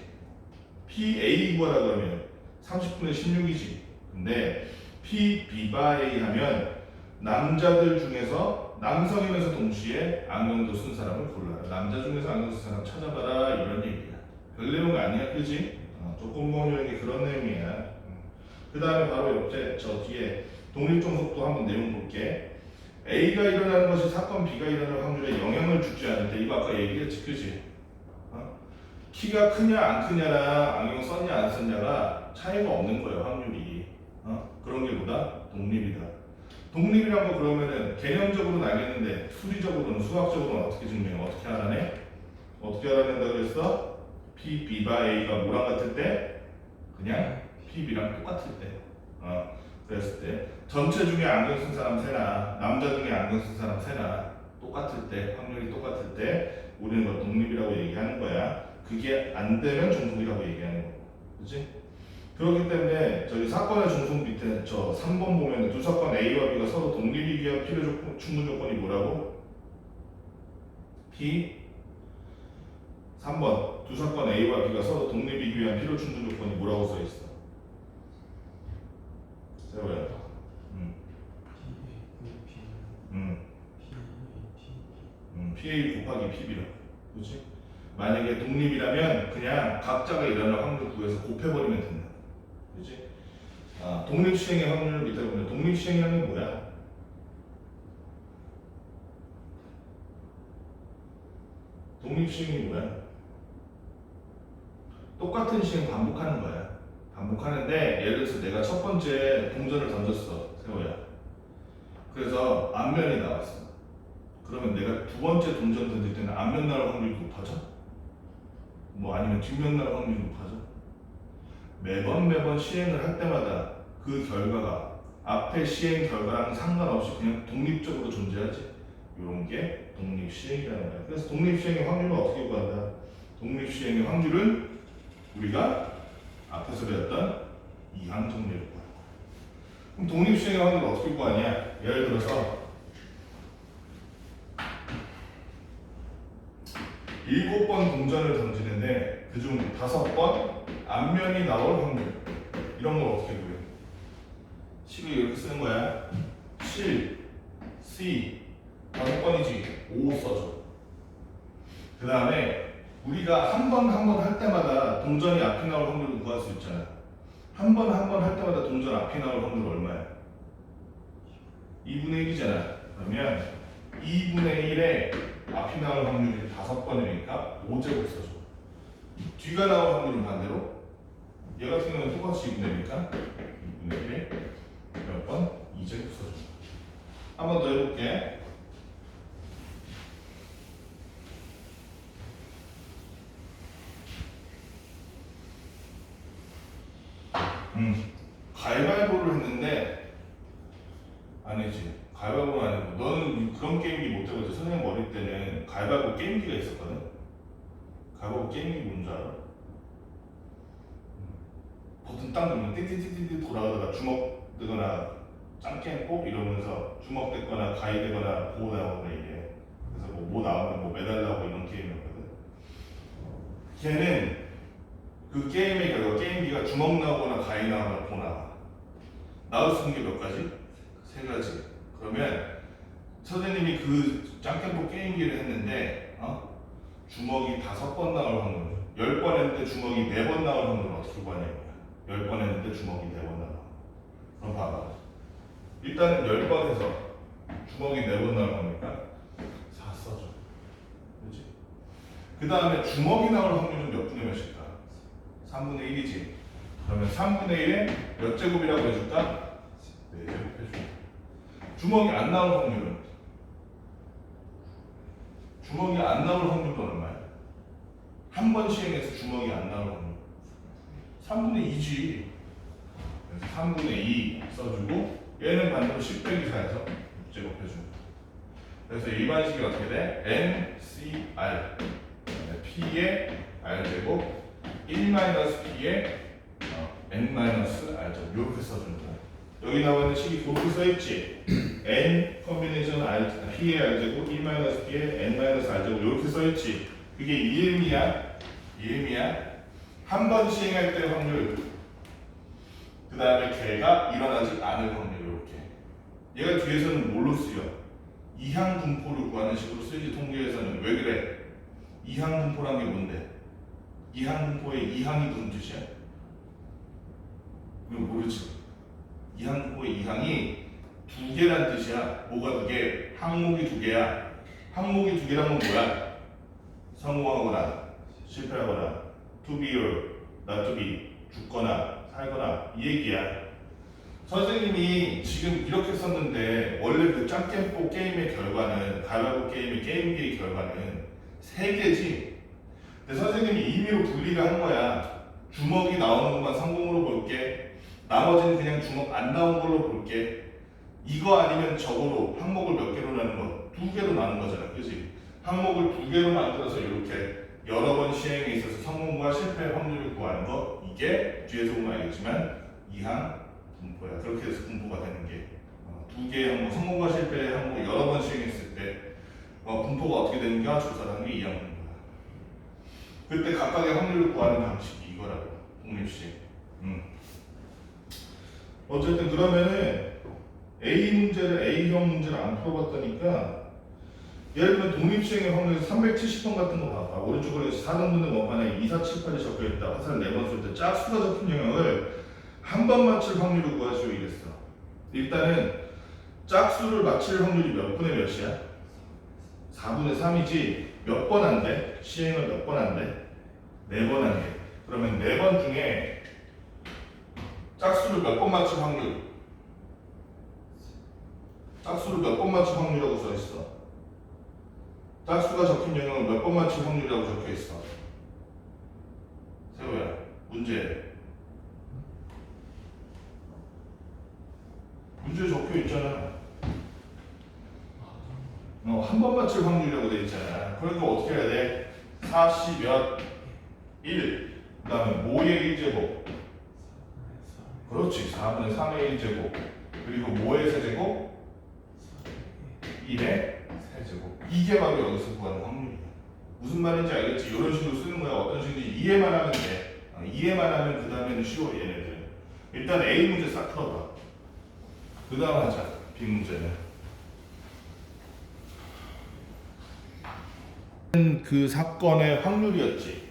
[SPEAKER 1] PA 구하라고 하면 30분의 16이지. 근데 P, B by A 하면 남자들 중에서 남성이면서 동시에 안경도 쓴 사람을 골라라. 남자 중에서 안경 쓴 사람 찾아봐라 이런 얘기야. 별 내용 아니야, 그지? 조건부 확률이 그런 내용이야. 그 다음에 바로 옆에 저 뒤에 독립종속도 한번 내용 볼게. A가 일어나는 것이 사건 B가 일어날 확률에 영향을 주지 않는데 이거 아까 얘기했지, 그지? 키가 크냐 안 크냐나 안경 썼냐 안 썼냐가 차이가 없는 거예요, 확률이. 그런 게 뭐다? 독립이다. 독립이란 거 그러면은 개념적으로는 알겠는데 수리적으로는 수학적으로는 어떻게 증명해? 어떻게 알아내? 어떻게 알아낸다 그랬어? P, B by A가 뭐랑 같을 때? 그냥 P, B랑 똑같을 때. 그랬을 때 전체 중에 안경 쓴 사람 세나 남자 중에 안경 쓴 사람 세나 똑같을 때 확률이 똑같을 때 우리는 뭐 독립이라고 얘기하는 거야. 그게 안 되면 종속이라고 얘기하는 거고, 그렇지? 그렇기 때문에 저기 사건의 종속 밑에 저 3번 보면 두 사건 A와 B가 서로 독립이기 위한 필요 조건, 충분 조건이 뭐라고? P 3번 두 사건 A와 B가 서로 독립이기 위한 필요 충분 조건이 뭐라고 써 있어? 세워야. PA 곱하기 PB라고. 그렇지? 만약에 독립이라면 그냥 각자가 일어날 확률 구해서 곱해버리면 된다. 그렇지? 독립시행의 확률을 밑에 보면 독립시행의 확률이 뭐야? 독립시행이 뭐야? 똑같은 시행 반복하는 거야. 반복하는데 예를 들어서 내가 첫 번째 동전을 던졌어, 세호야. 그래서 앞면이 나왔어. 그러면 내가 두 번째 동전 던질 때는 앞면 나올 확률이 높아져? 뭐 아니면 뒷면 나올 확률이 높아져? 매번 시행을 할 때마다 그 결과가 앞에 시행 결과랑 상관없이 그냥 독립적으로 존재하지. 이런 게 독립시행이라는 거야. 그래서 독립시행의 확률은 어떻게 구한다? 독립시행의 확률은 우리가 앞에서 배웠던 이항정리를 구한다. 그럼 독립시행의 확률을 어떻게 구하냐? 예를 들어서 7번 동전을 던지는데 그중 5번 앞면이 나올 확률, 이런 걸 어떻게 구해? 식을 이렇게 쓰는 거야. 7, C 5번이지 5 써줘. 그 다음에 우리가 한 번 할 때마다 동전이 앞이 나올 확률을 구할 수 있잖아. 한 번 할 때마다 동전 앞이 나올 확률 얼마야? 2분의 1이잖아. 그러면 2분의 1에 앞이 나올 확률이 5번이니까 5제곱 써줘. 뒤가 나올 확률은 반대로 얘 같은 경우는 똑같이 2분의 1이니까 2분의 1에 몇 번? 2제곱 써줘. 한 번 더 해볼게. 가위바위보를 했는데 아니지. 가위바위보는 아니고 너는 그런 게임기 못 해봤지. 선생님 어릴 때는 가위바위보 게임기가 있었거든. 가위바위보 게임기 뭔지 알아? 버튼 딱 누르면 띠띠띠띠 돌아가다가 주먹 되거나 짱깨 꼭 이러면서 주먹 되거나 가위 되거나 보호 나오거나 이게. 그래서 뭐 나오면 뭐 매달라고 이런 게임이었거든. 걔는 그 게임의 결과 게임기가 주먹 나오거나 가위 나오거나 보 나와. 나올 수 있는 게 몇 가지? 3가지. 그러면 선생님이 그 짱깨보 게임기를 했는데 주먹이 5번 나올 확률, 10번 했는데 주먹이 4번 나올 확률은 어떻게 구하냐고요. 10번 했는데 주먹이 4번 나와. 그럼 봐봐. 일단은 10번 해서 주먹이 4번 나올 거니까 4 써줘. 그렇지? 그 다음에 주먹이 나올 확률은 몇 분의 몇일까? 3분의 1이지. 그러면 3분의 1에 몇 제곱이라고 해줄까? 4제곱 해줄까? 주먹이 안 나올 확률은? 주먹이 안 나올 확률은 얼마야? 한 번 시행해서 주먹이 안 나올 확률 3분의 2지. 그래서 3분의 2 써주고 얘는 반대로 10 빼기 4에서 6제곱 해주고. 그래서 일반식이 어떻게 돼? N, C, R P의 R제곱 1-P의 N-R제곱 이렇게 써주는 거야. 여기 나와 있는 식이 그렇게 써있지. N 컨비네이션 P의 R제곱 1-P의 N-R제곱 이렇게 써있지. 그게 이음이야. 한 번 시행할 때 확률, 그 다음에 걔가 일어나지 않을 확률. 이렇게 얘가 뒤에서는 뭘로 쓰여? 이항 분포를 구하는 식으로 쓰이지. 통계에서는. 왜 그래? 이항 분포란 게 뭔데? 이항 분포의 이항이 무슨 뜻이야? 이거 모르지? 이항 분포의 이항이 2개란 뜻이야. 뭐가 2개? 항목이 2개야. 항목이 2개란 건 뭐야? 성공하거나 실패하거나 to be or not to be, 죽거나 살거나 이 얘기야. 선생님이 지금 이렇게 썼는데 원래 그 짱깨뽀 게임의 결과는, 가위바위보 게임의 게임기의 결과는 3개지. 근데 선생님이 임의로 분리를 한 거야. 주먹이 나오는 것만 성공으로 볼게, 나머지는 그냥 주먹 안 나온 걸로 볼게. 이거 아니면 저거로 항목을 몇 개로 나눈 거? 2개로 나눈 거잖아. 그치? 항목을 2개로 만들어서 이렇게 여러 번 시행에 있어서 성공과 실패 확률을 구하는 거, 이게 뒤에서 보면 알겠지만 이항 분포야. 그렇게 해서 분포가 되는 게 2개의 항목, 성공과 실패 항목 여러 번 시행했을 때 분포가 어떻게 되는가 조사를 하는 게 이항 분포야. 그때 각각의 확률을 구하는 방식이 이거라고. 독립시행. 어쨌든 그러면은 A형 문제를 안 풀어봤다니까 예를 들면 독립시행의 확률 370번 같은 거 봐봐. 오른쪽으로 4등분의 원판에 2, 4, 7, 8이 적혀있다. 화살 4번 쓸 때 짝수가 적힌 영역을 한 번 맞출 확률을 구하시오 이랬어. 일단은 짝수를 맞힐 확률이 몇 분의 몇이야? 4분의 3이지 몇 번 안 돼? 시행을 몇 번 안 돼? 4번 안 돼. 그러면 4번 중에 짝수를 몇 번 맞출 확률? 짝수를 몇 번 맞출 확률이라고 써있어. 짝수가 적힌 영역을 몇 번 맞출 확률이라고 적혀있어. 세호야, 문제에 적혀있잖아. 한 번 맞출 확률이라고 돼 있잖아. 그러니까 어떻게 해야 돼? 4시 몇 1, 그 다음에 모의 1제곱. 그렇지. 4분의 3의 1제곱. 그리고 모의 세제곱 1의 세제곱. 이게 바로 여기서 구하는 확률이야. 무슨 말인지 알겠지? 이런 식으로 쓰는 거야. 어떤 식인지 이해만 하면 돼. 이해만 하면 그 다음에는 쉬워 얘네들. 일단 A 문제 싹 풀어봐. 그 다음 하자. B 문제는. 그 사건의 확률이었지.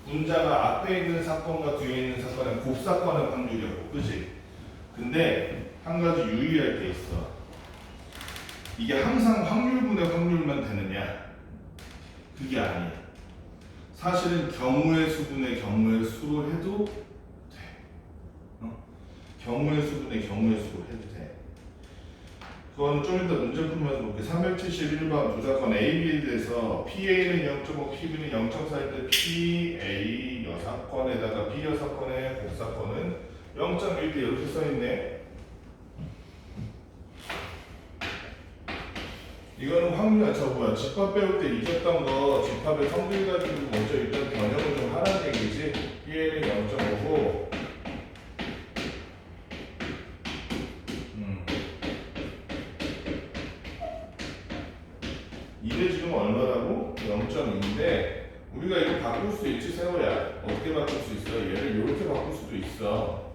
[SPEAKER 1] 분자가 앞에 있는 사건과 뒤에 있는 사건의 곱사건의 확률이었고, 그지? 근데 한 가지 유의할 게 있어. 이게 항상 확률분의 확률만 되느냐? 그게 아니야. 사실은 경우의 수분의 경우의 수로 해도 돼. 경우의 수분의 경우의 수로 해도 돼. 그건 좀 이따 문제 풀면서 볼게. 371번 두 사건 A, B에 대해서 PA는 0.5, PB는 0.4일 때 PA 여사건에다가 B 여사건의 곱사건은 0.1대 이렇게 써있네. 이거는 확률, 집합 배울 때 잊었던 거 집합의 성질 가지고 먼저 일단 변형을 좀 하라는 얘기지. PA는 0.5고 이게 지금 얼마라고? 0.2인데 우리가 이거 바꿀 수 있지 세호야. 어떻게 바꿀 수 있어? 얘를 이렇게 바꿀 수도 있어.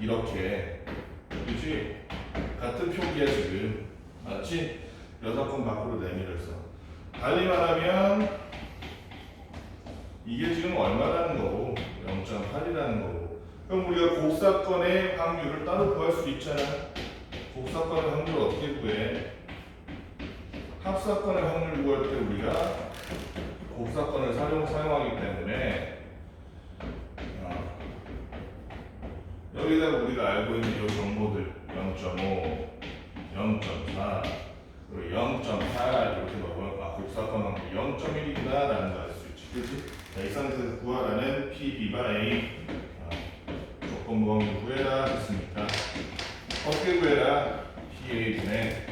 [SPEAKER 1] 이렇게. 그치? 같은 표기야 지금. 맞지? 6번 밖으로 내밀어서. 달리 말하면 이게 지금 얼마라는 거고 0.8이라는 거고. 그럼 우리가 곱사건의 확률을 따로 구할 수 있잖아. 곱사건의 확률을 어떻게 구해? 합사건의 확률 구할 때 우리가 곱사건을 사용하기 때문에 여기다가 우리가 알고 있는 이 정보들 0.5, 0.4, 그리고 0.8 이렇게 넣으면 곱사건 확률 0.1이구나 라는 걸 알 수 있지. 그렇지? 자, 이 상태에서 구하라는 P, B바 A 조건부 확률 구해라 했으니까 어떻게 구해라? PA분의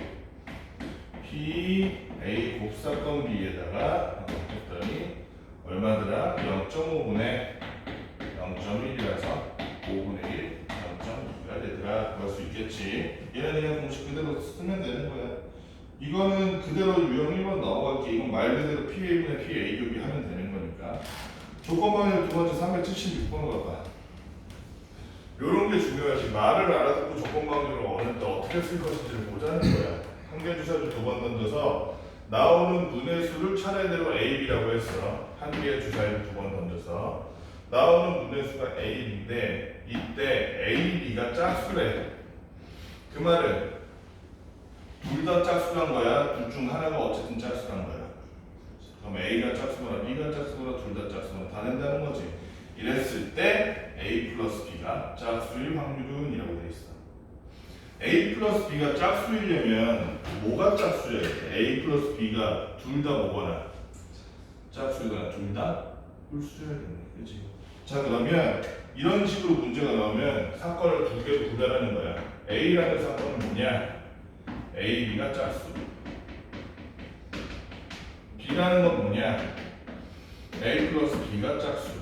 [SPEAKER 1] PA 곱사건 B에다가 했더니 얼마더라? 0.5분의 0.1이라서 5분의 1, 0.2가 되더라. 그럴 수 있겠지. 얘는 그냥 공식 그대로 쓰면 되는 거야. 이거는 그대로 유형 1번 넘어갈게. 이건 말 그대로 PA분의 PA 곱이 하면 되는 거니까. 조건방향 두 번째 376번 봐봐. 요런 게 중요하지. 말을 알아듣고 조건방향을 어느 때 어떻게 쓸 것인지를 보자는 거야. 한 개 주사를 두 번 던져서 나오는 분의 수를 차례대로 A, B라고 했어. 한 개의 주사위를 두 번 던져서 나오는 분의 수가 A, B인데 이때 A, B가 짝수래. 그 말은 둘 다 짝수란 거야. 둘 중 하나가 어쨌든 짝수란 거야. 그럼 A가 짝수거나 B가 짝수거나 둘 다 짝수거나 다 된다는 거지. 이랬을 때 A 플러스 B가 짝수일 확률은 이라고 돼 있어. A 플러스 B가 짝수이려면 뭐가 짝수야? A 플러스 B가 둘 다 뭐거나 짝수이거나 둘 다 홀수여야겠네. 그치? 자, 그러면 이런 식으로 문제가 나오면 사건을 두 개로 구별하는 거야. A라는 사건은 뭐냐? A, B가 짝수. B라는 건 뭐냐? A 플러스 B가 짝수.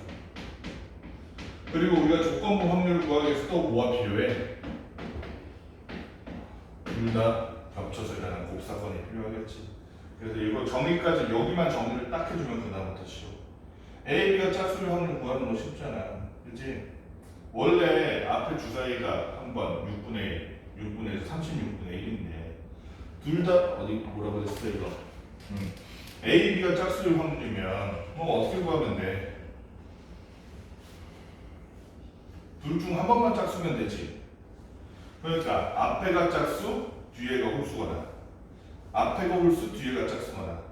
[SPEAKER 1] 그리고 우리가 조건부 확률을 구하기 위해서 또 뭐가 필요해? 둘 다 겹쳐서 일어나는 곱사건이 필요하겠지. 그래서 이거 정의까지 여기만 정리를 딱 해주면 그다음부터 쉬워. A, B가 짝수를 확률 구하는 거 쉽잖아. 그치? 원래 앞에 주사위가 한 번 6분의 1, 6분의 1, 36분의 1인데 둘 다 어디 뭐라고 했어 이거? A, B가 짝수일 확률이면 어떻게 구하면 돼? 둘 중 한 번만 짝수면 되지. 그러니까 앞에가 짝수, 뒤에가 홀수거나 앞에가 홀수, 뒤에가 짝수거나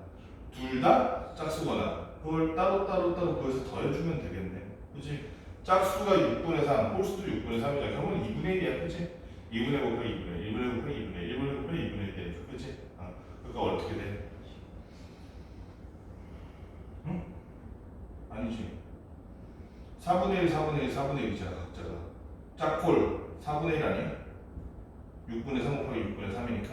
[SPEAKER 1] 둘 다 짝수거나 그걸 따로따로 구해서 더해주면 되겠네. 그치? 짝수가 6분의 3, 홀수도 6분의 3이잖아. 결국은 2분의 1이야. 그치? 2분의 곱하기 2분의 1, 2분의 곱하기 2분의 1, 1분의 곱하기 2분의 1 되니까. 그치? 그러니까 어떻게 돼? 응? 아니지. 4분의 1, 4분의 1, 4분의 1이잖아. 각자가. 짝홀 4분의 1 아니야? 6분의 3 곱하기 6분의 3이니까.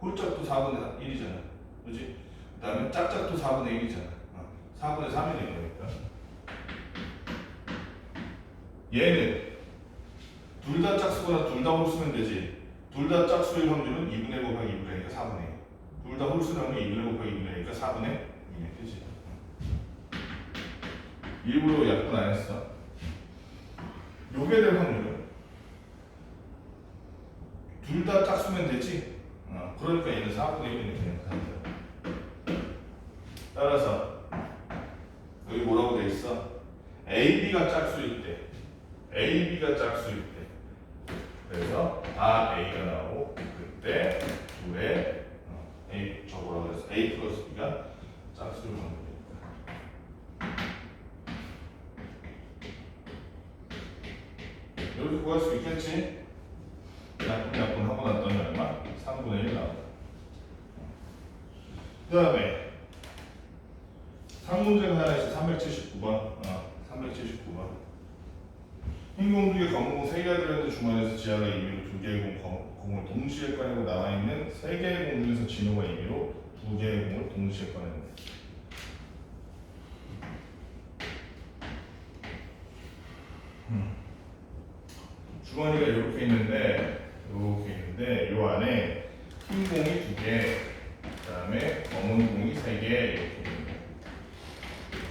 [SPEAKER 1] 홀짝도 4분의 1이잖아. 그치? 그 다음에 짝짝도 4분의 1이잖아. 4분의 3이 된 거니까. 얘는 둘 다 짝수거나 둘 다 홀수면 되지. 둘 다 짝수일 확률은 2분의 1 곱하기 2분의 1이니까 4분의 1. 둘 다 홀수라면 2분의 1 곱하기 2분의 1이니까 4분의 2네. 그치? 일부러 약분 안 했어. 요게 될 확률은 둘 다 짝수면 되지. 그러니까 얘는 4분의 1이네. 그냥 따라서 여기 뭐라고 돼 있어? AB가 짝수일 때, AB가 짝수일 때, 그래서 A가 나오고 그때 둘의 A 저거라고 해서 A 플러스 B가 짝수일 확률이니까 여기서 구할 수 있겠지? 약분 하고 났더니 얼마? 3분의 1 나온다. 그 다음에 3문제가 하나 있어. 379번. 379번. 흰 공 2개, 검은 공 3개가 들어있는 주머니에서 지하가 임의로 2개의 공을 동시에 꺼내고 남아있는 3개의 공 중에서 진호가 임의로 2개의 공을 동시에 꺼내는. 주머니가 이렇게 있는데 요 안에 흰 공이 2개, 그 다음에 검은 공이 3개 이렇게 있는데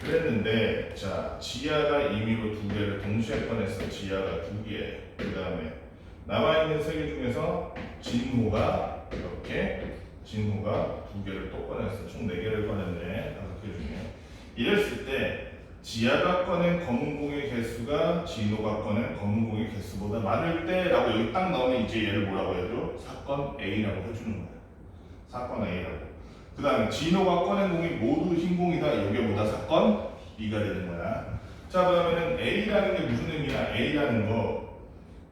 [SPEAKER 1] 그랬는데 자 지하가 임의로 2개를 동시에 꺼냈어. 지하가 2개. 그 다음에 남아있는 3개 중에서 진호가 이렇게 진호가 2개를 또 꺼냈어. 총 4개를 꺼냈네. 5개 중에. 이랬을 때 지하가 꺼낸 검은 공의 개수가 진호가 꺼낸 검은 공의 개수보다 많을 때라고 여기 딱 나오면 이제 얘를 뭐라고 해줘? 사건 A라고 해주는 거야. 사건 A라고. 그 다음에 진호가 꺼낸 공이 모두 흰 공이다. 여기보다 사건 B가 되는 거야. 자 그러면은 A라는 게 무슨 의미야? A라는 거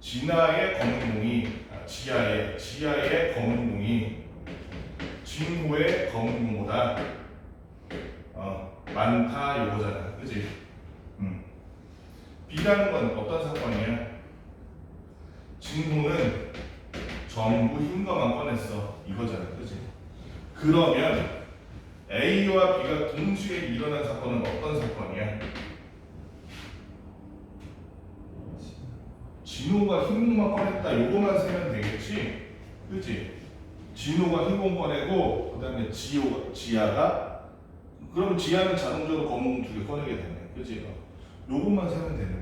[SPEAKER 1] 진하의 검은 공이 지하의 검은 공이 진호의 검은 공보다 많다 이거잖아. 그치? B라는 건 어떤 사건이야? 진호는 전부 흰 거만 꺼냈어. 이거잖아. 그치? 그러면 A와 B가 동시에 일어난 사건은 어떤 사건이야? 진호가 흰 공만 꺼냈다. 요거만 세면 되겠지? 그치? 진호가 흰 공 꺼내고 그 다음에 지하가 그럼 지하는 자동적으로 검은 공 2개 꺼내게 되네. 그치? 요것만 세면 되겠네.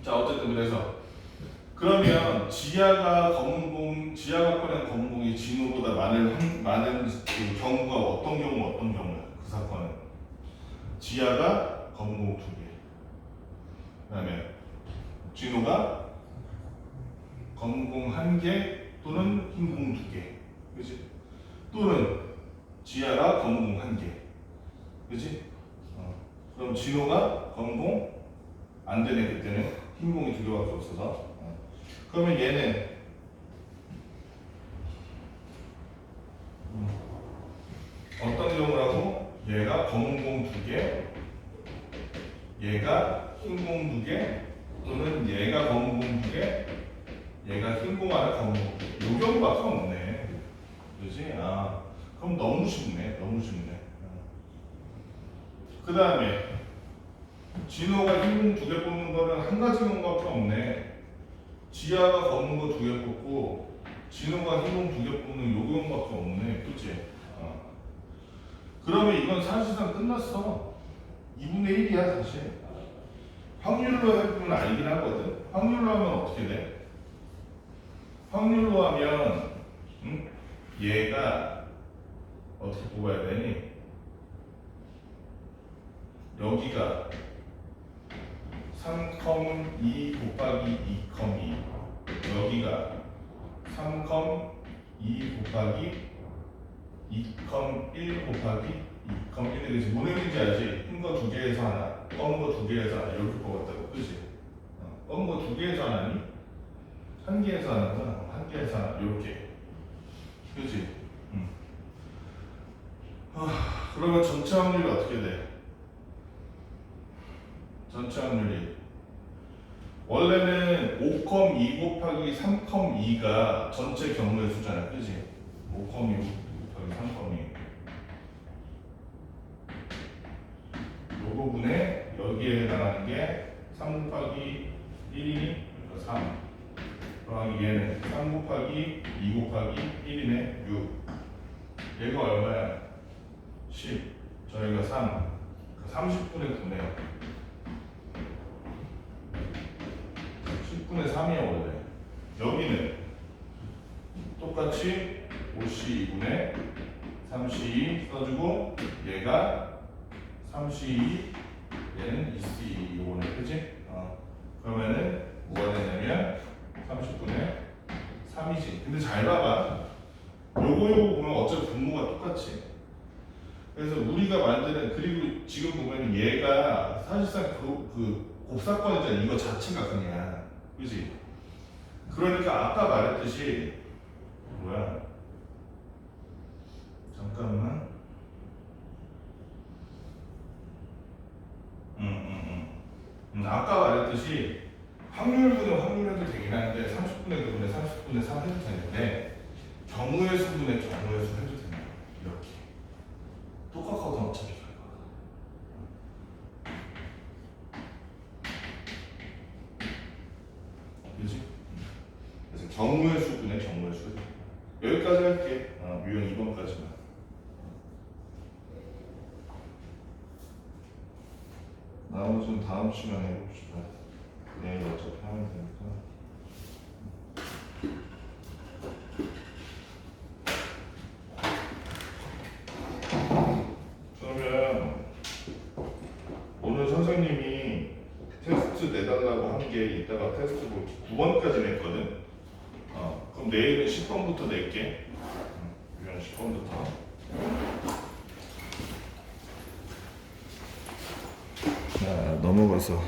[SPEAKER 1] 자 어쨌든 그래서 그러면 지하가 꺼낸 검은 공이 진호보다 많은 그 경우가 어떤 경우야? 그 사건은 지하가 검은 공 2개, 그다음에 진호가 검은 공 1개 또는 흰 공 2개, 그렇지? 또는 지하가 검은 공 1개, 그렇지? 그럼 진호가 검은 공 안 되네. 그때는 흰 공이 2개밖에 없어서. 그러면 얘는 어떤 경우라고? 얘가 검은 공 2개, 얘가 흰 공 2개, 또는 얘가 검은 공 2개, 얘가 흰 공 하나, 검은 공 2개. 요 경우밖에 없네. 그렇지? 그럼 너무 쉽네. 그 다음에 진호가 흰 공 2개 뽑는 거는 한 가지 경우밖에 없네. 지하가 검은 거 2개 뽑고 진호가 흰 공 2개 뽑는 요 경우밖에 없네. 그치? 그러면 이건 사실상 끝났어. 2분의 1이야 사실. 확률로 해보면 알긴 하거든. 확률로 하면 어떻게 돼? 확률로 하면 얘가 어떻게 뽑아야 되니? 여기가 3,2 곱하기 2,2 여기가 3,2 곱하기 2,1 곱하기 2,1 그지? 무슨 얘기인지 알지? 큰 거 두 개에서 하나, 검은 거 두 개에서 하나 이렇게 뽑았다고, 그지? 검은 거 두 개에서 하나니? 한 개에서 하나구나. 한 개에서 하나 이렇게, 그지? 그러면 전체 확률이 어떻게 돼? 전체 확률이 원래는 5,2 곱하기 3,2가 전체 경우의 수잖아, 그지? 5,2 곱하기 3,2 요 부분에 여기에 해당하는 게 3 곱하기 1이니? 그러니까 3 더하기 얘는 3 곱하기 2 곱하기 1이네 6 얘가 얼마야? 10 저희가 3 30분의 9네요 10분의 3이야 원래 여기는 똑같이 5C2분의 3C2 써주고 얘가 3C2 얘는 2C2 요거네 그치? 그러면은 뭐가 되냐면 30분의 3이지 근데 잘 봐봐 요거 보면 어차피 분모가 똑같지 그래서 우리가 만드는 그리고 지금 보면 얘가 사실상 그 곱사건이잖아 이거 자체가 그냥 그지? 그러니까 아까 말했듯이 뭐야 잠깐만 아까 말했듯이 확률분은 확률해도 되긴 하는데 30분의 9분의 30분의 3 해도 되는데 경우의 수분의 경우의 수 해도 됩니다 이렇게 똑같거든 어차피 결과가 그치? 그래서 경우의 수분의 경우의 수 여기까지 할게 유형 2번까지만 나머지는 다음 시간에 해봅시다 내일 어차피 하면 되니까 그러면 오늘 선생님이 테스트 내달라고 한 게 이따가 테스트 볼 9번까지 냈거든 그럼 내일은 10번부터 낼게 유형 10번부터 자 넘어가서